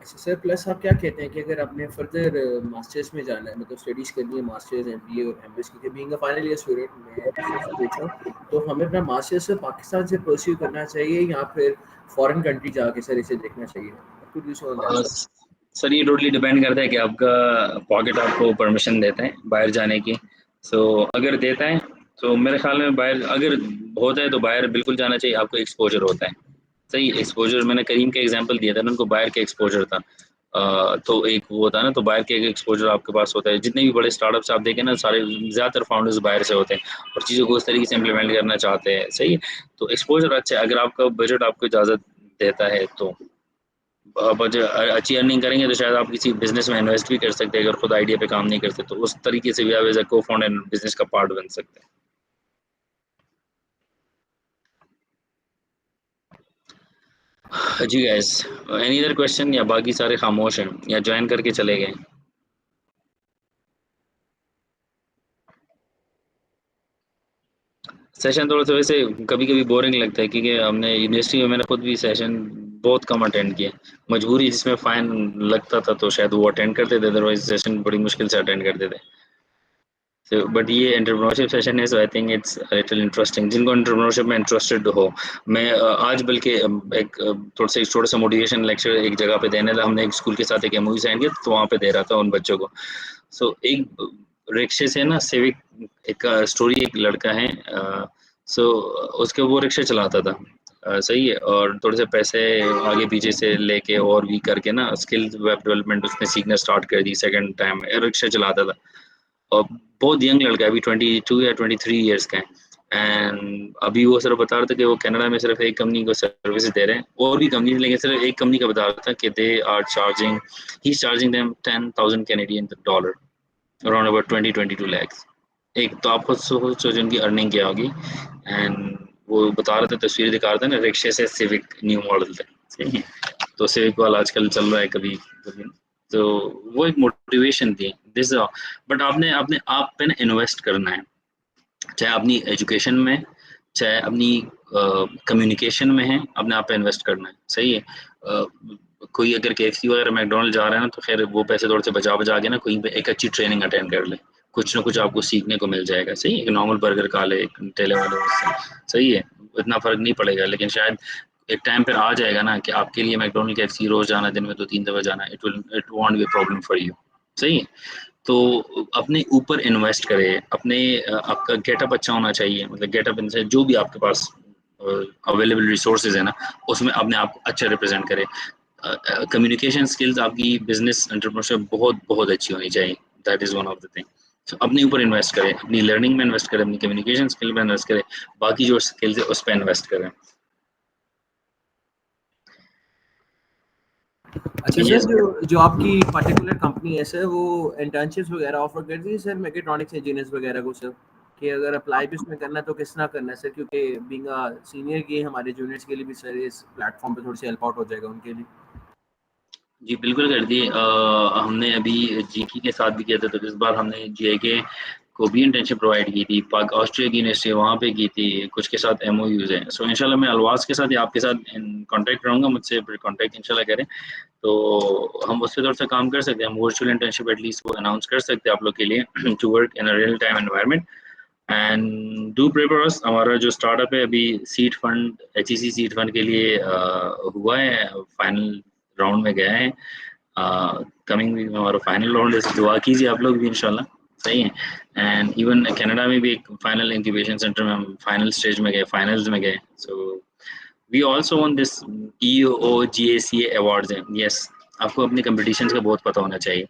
अच्छा सर, प्लस आप क्या कहते हैं कि अगर आपने फर्दर मास्टर्स में जाना है, मतलब स्टडीज़ करनी है, मास्टर्स, एमबीए और एमएस की, being a final year student मैं आपसे पूछ रहा हूँ, तो हमें अपना मास्टर्स पाकिस्तान से परस्यू करना चाहिए या फिर फॉरेन कंट्री जाके सर इसे देखना चाहिए? कुड यू से on that a, sir? Sir ये टोटली डिपेंड करता है कि आपका पॉकेट आपको परमिशन देता है बाहर जाने की। सो अगर देता है तो मेरे ख्याल में बाहर अगर होता है तो बाहर बिल्कुल जाना चाहिए, आपको एक्सपोजर होता है। सही, एक्सपोजर मैंने करीम का एग्जांपल दिया था ना, उनको बाहर का एक्सपोजर था। तो एक वो होता है ना, तो बाहर के एक्सपोजर आपके पास होता है। जितने भी बड़े स्टार्टअप्स आप देखें ना, सारे ज़्यादातर फाउंडर्स बाहर से होते हैं और चीज़ों को उस तरीके से इम्प्लीमेंट करना चाहते हैं। सही है, तो एक्सपोजर अच्छा है, अगर आपका बजट आपको इजाज़त देता है तो। आप अच्छी अर्निंग करेंगे तो शायद आप किसी बिज़नेस में इन्वेस्ट भी कर सकते हैं, अगर खुद आइडिया पे काम नहीं करते तो उस तरीके से भी आप एज़ अ को-फाउंडर बिज़नेस का पार्ट बन सकते हैं। जी गाइस, एनी अदर क्वेश्चन या बाकी सारे खामोश हैं या जॉइन करके चले गए? सेशन थोड़ा-सा वैसे कभी-कभी बोरिंग लगता है, क्योंकि हमने यूनिवर्सिटी में, मैंने खुद भी सेशन बहुत कम अटेंड किए। मजबूरी जिसमें फ़ाइन लगता था तो शायद वो अटेंड करते थे, अदरवाइज़ सेशन बड़ी मुश्किल से अटेंड करते थे। सो बट ये एंटरप्रेन्योरशिप सेशन है, so I think it's little interesting जिनको एंटरप्रेन्योरशिप में इंटरेस्टेड हो। मैं आज बल्कि एक थोड़ा-सा मोटिवेशन लेक्चर एक जगह पे देने था, हमने एक स्कूल के साथ एक एमओयू साइन किया तो वहाँ पे दे रहा था उन बच्चों को। सो एक रिक्शे से ना सिविक, एक स्टोरी, एक लड़का है, सो उसके वो रिक्शा चलाता था, सही है, और थोड़े से पैसे आगे पीछे से लेके और भी करके ना स्किल वेब डेवलपमेंट उसने सीखना स्टार्ट कर दी सेकंड टाइम रिक्शा चलाता था। और बहुत यंग लड़का है, अभी 22 या 23 इयर्स का है। एंड अभी वो सिर्फ बता रहा था कि वो कनाडा में सिर्फ एक कंपनी को सर्विस दे रहे हैं, और भी कंपनी, लेकिन सिर्फ एक कंपनी का बता रहा था कि they are charging, he is charging them 10,000 Canadian dollar, around about 20-22 lakhs। एक तो आप खुद सोचो उनकी अर्निंग क्या होगी। एंड वो बता रहे थे, तस्वीर दिखा रहे थे ना, रिक्शे से सिविक न्यू मॉडल थे, सही है, तो सिविक वाला आजकल चल रहा है कभी कभी, तो वो एक मोटिवेशन थी दिस। बट आपने अपने आप पे ना इन्वेस्ट करना है, चाहे अपनी एजुकेशन में, चाहे अपनी कम्युनिकेशन में है, अपने आप पे इन्वेस्ट करना है। सही है, कोई अगर केएफसी वगैरह मैकडॉनल्ड जा रहा है ना, तो खैर वो पैसे थोड़े से बचा बचा के ना कहीं पे एक अच्छी ट्रेनिंग अटेंड कर ले, कुछ ना कुछ आपको सीखने को मिल जाएगा। सही है, एक नॉर्मल बर्गर खा ले एक ठेले वाले से, सही है, इतना फर्क नहीं पड़ेगा, लेकिन शायद एक टाइम पर आ जाएगा ना कि आपके लिए मैकडॉनल्ड केएफसी रोज जाना, दिन में 2-3 दफा जाना, it won't be a problem for you. सही है, तो अपने ऊपर इन्वेस्ट करें, अपने आपका गेटअप अच्छा होना चाहिए, मतलब गेटअप इनसे जो भी आपके पास अवेलेबल रिसोर्सेज है ना, उसमें अपने आप को अच्छा रिप्रेजेंट करें। कम्युनिकेशन स्किल्स आपकी बिजनेस एंटरप्रेन्योरशिप बहुत बहुत अच्छी होनी चाहिए, that is one of the thing. तो अपने ऊपर इन्वेस्ट करें, अपनी लर्निंग में इन्वेस्ट करें, अपनी कम्युनिकेशन स्किल में इन्वेस्ट करें, बाकी जो स्किल्स है उस पर इन्वेस्ट करें। अच्छा सर, यस, जो आपकी पर्टिकुलर कंपनी है सर, वो इंटर्नशिप्स वगैरह ऑफर करती है सर मैकेट्रॉनिक्स इंजीनियर्स वगैरह को सर, कि अगर अप्लाई भी उसमें करना है तो किस तरह करना है सर, क्योंकि बीइंग अ सीनियर की हमारे जूनियर्स के लिए भी सर इस प्लेटफॉर्म पे थोड़ी सी हेल्प आउट हो जाएगा उनके लिए। जी बिल्कुल कर दिए। हमने अभी जीके के साथ भी किया था, तो इस बार हमने जीके को भी इंटर्नशिप प्रोवाइड की थी, पाक ऑस्ट्रिया की यूनिवर्सिटी वहाँ पे की थी, कुछ के साथ MOUs हैं। सो इंशाल्लाह मैं अलवास के साथ या आपके साथ इन कांटेक्ट रहूँगा, मुझसे फिर कांटेक्ट इंशाल्लाह करें तो हम उस पर थोड़ा सा काम कर सकते हैं। हम वर्चुअल इंटर्नशिप एटलीस्ट वो अनाउंस कर सकते हैं आप लोग के लिए to work in a real time environment and do prepare us. हमारा जो स्टार्टअप है अभी seed fund HEC seed fund के लिए हुआ है, फाइनल राउंड में गया है। कमिंग वीक में हमारा फाइनल राउंड है, दुआ कीजिए आप लोग भी इंशाल्लाह, सही है। एंड इवन कनाडा में भी एक फाइनल इंक्यूबेशन सेंटर में हम फाइनल स्टेज में गए, फाइनल्स में गए। So we also won this EOGSEA awards हैं। यस, आपको अपने कंपटीशन का बहुत पता होना चाहिए।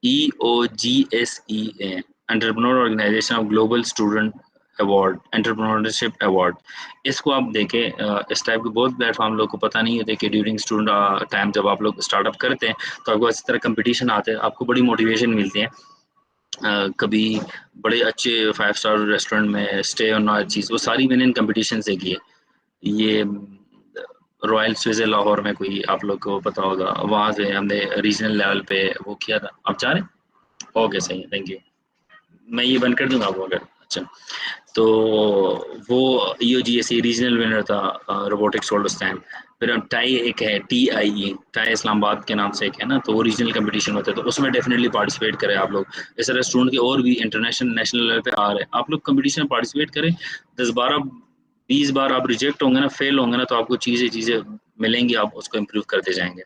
EOGSEA entrepreneur organization of global student award, entrepreneurship award, इसको आप देखें। इस टाइप के बहुत प्लेटफॉर्म लोग को पता नहीं होते कि ड्यूरिंग स्टूडेंट टाइम जब आप लोग स्टार्टअप करते हैं तो आपको इस तरह कंपटीशन आते हैं, आपको बड़ी मोटिवेशन मिलती है। कभी बड़े अच्छे 5 स्टार रेस्टोरेंट में स्टे होना चीज़, वो सारी मैंने इन कंपटीशन से की है। ये रॉयल स्विज़ लाहौर में कोई आप लोग को पता होगा, वहाँ से हमने रीजनल लेवल पे वो किया था। आप जा रहे हैं? ओके, सही है, थैंक यू। मैं ये बंद कर दूंगा आपको अगर अच्छा। तो वो EOGSEA रीजनल विनर था रोबोटिक्स वर्ल्ड उस टाइम। फिर अब टाई एक है TIE, टाई इस्लामाबाद के नाम से एक है ना, तो वो रीजनल कंपटीशन होता है, तो उसमें डेफिनेटली पार्टिसिपेट करें आप लोग। इस तरह स्टूडेंट के और भी इंटरनेशनल नेशनल लेवल पे आ रहे हैं, आप लोग कंपटीशन में पार्टिसिपेट करें। 10-12-20 बार आप रिजेक्ट होंगे ना, फेल होंगे ना, तो आपको चीज़ें मिलेंगी, आप उसको इम्प्रूव करते जाएंगे।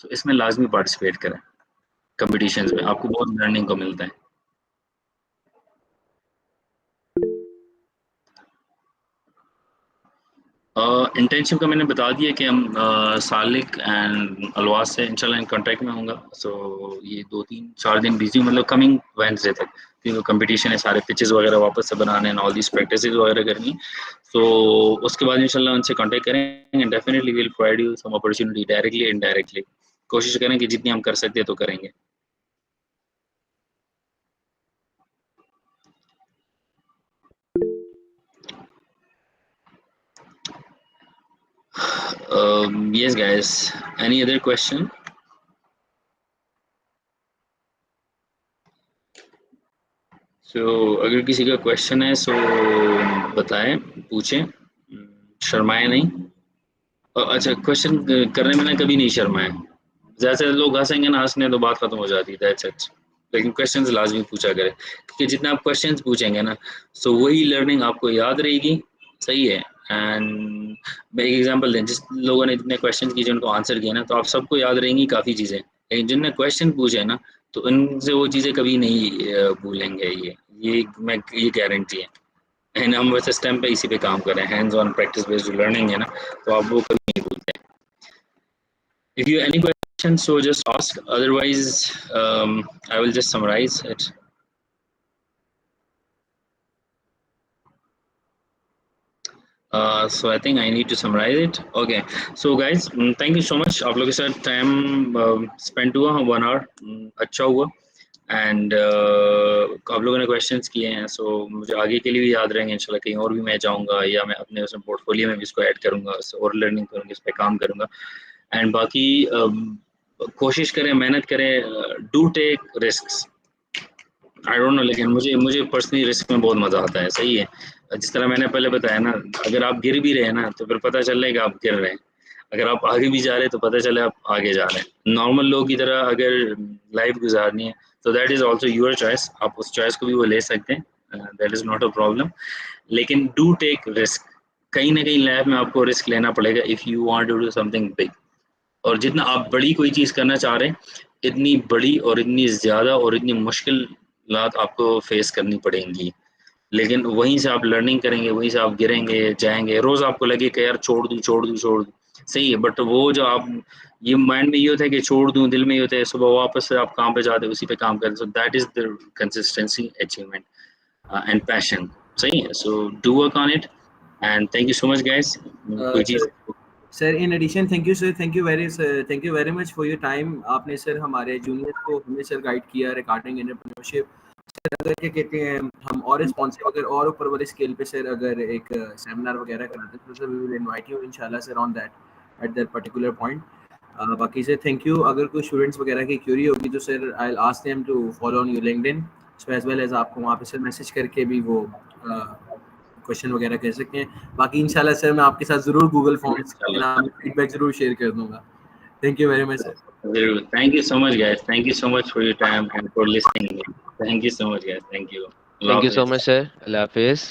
तो इसमें लाजमी पार्टिसिपेट करें कंपटीशन में, आपको बहुत लर्निंग को मिलता है। इंटर्नशिप का मैंने बता दिया कि हम सालिक एंड अलवास से इंशाल्लाह इन कांटेक्ट में होंगे। सो ये 2-3-4 दिन बिजी, मतलब कमिंग वेडनेसडे तक, क्योंकि कंपटीशन है, सारे पिचेस वगैरह वापस से बनाने हैं, ऑल दीस प्रैक्टिसेस वगैरह करनी। सो उसके बाद इंशाल्लाह उनसे कांटेक्ट करेंगे, definitely will provide you some opportunity directly indirectly. कोशिश करें कि जितनी हम कर सकते हैं तो करेंगे। Yes guys, any other question? So अगर किसी का क्वेश्चन है सो बताएं, पूछें, शर्माएं नहीं। अच्छा, क्वेश्चन करने में ना कभी नहीं शर्माएं। ज़्यादा लोग हंसेंगे ना, हंसने तो बात खत्म हो जाती है, दैट्स इट। लेकिन क्वेश्चंस लाजमी पूछा करें, क्योंकि जितना आप क्वेश्चंस पूछेंगे ना, सो वही लर्निंग आपको याद रहेगी, सही है। एंड मैं एक एग्जांपल दें, जिस लोगों ने इतने क्वेश्चन किए उनको आंसर किया ना, तो आप सबको याद रहेंगी काफ़ी चीज़ें, लेकिन जिनने क्वेश्चन पूछे ना, तो उनसे वो चीज़ें कभी नहीं भूलेंगे। ये मैं ये गारंटी है। एंड हम वैसे स्टेम पे इसी पे काम कर रहे हैं, हैंड्स ऑन प्रैक्टिस बेस्ड जो लर्निंग है ना, तो आप वो कभी नहीं भूलते। If you have any questions, so just ask. Otherwise, I will just summarize it. So I think I need to summarize it. Okay. So guys, thank you so much. आप लोगों के साथ टाइम स्पेंड हुआ 1 hour, अच्छा हुआ। And आप लोगों ने क्वेश्चंस किए हैं, सो मुझे आगे के लिए भी याद रहेंगे इंशाल्लाह। कहीं और भी मैं जाऊंगा या मैं अपने उसमें पोर्टफोलियो में भी इसको ऐड करूंगा, और लर्निंग करूंगा, इस पर काम करूंगा। एंड बाकी कोशिश करें, मेहनत करें, do take risks. I don't know, लेकिन मुझे पर्सनली रिस्क में बहुत मज़ा आता है, सही है। जिस तरह मैंने पहले बताया ना, अगर आप गिर भी रहे हैं ना, तो फिर पता चल रहा है कि आप गिर रहे हैं। अगर आप आगे भी जा रहे हैं तो पता चले आप आगे जा रहे हैं। नॉर्मल लोग की तरह अगर लाइफ गुजारनी है तो that is also your choice, आप उस चॉइस को भी वो ले सकते हैं, that is not a problem. लेकिन डू टेक रिस्क, कहीं ना कहीं लाइफ में आपको रिस्क लेना पड़ेगा if you want to do something big. और जितना आप बड़ी कोई चीज़ करना चाह रहे हैं, इतनी बड़ी और इतनी ज़्यादा और इतनी मुश्किलात आपको फेस करनी पड़ेंगी। लेकिन वहीं से आप लर्निंग करेंगे, वहीं से आप गिरेंगे, जाएंगे। रोज़ आपको लगे कि यार छोड़ दूँ, सही है, बट वो जो आप ये माइंड में ये होता है कि छोड़ दूँ, दिल में ये होता है, सुबह वापस से आप काम पे जाते हैं, उसी पे काम करते हैं। So that is the consistency, achievement and passion, सही है। So do work on it and thank you so much guys. कोई चीज़ sir in addition thank you very much for your time. आपने सर हमारे जूनियर को हमें sir guide किया regarding entrepreneurship. Sir अगर क्या कहते हैं, हम और रिस्पॉन्सिव अगर और ऊपर वाले स्केल पे सर अगर एक सेमिनार वगैरह कराते तो sir we will invite you इंशाल्लाह sir on that at that particular point. बाकी सर थैंक यू। अगर कोई स्टूडेंट्स वगैरह की क्यूरी होगी तो sir I will ask them to follow on your LinkedIn. So as well as आपको वहाँ पे सर मैसेज करके भी वो क्वेश्चन वगैरह कह सकते हैं। बाकी इंशाल्लाह सर मैं आपके साथ ज़रूर गूगल फॉर्म्स के नाम फीडबैक ज़रूर शेयर कर दूंगा। Thank you very much sir. Thank you so much, guys. Thank you so much for your time and for listening. Thank you so much, guys. Thank you. Thank you so much sir, Allah हाफिज़।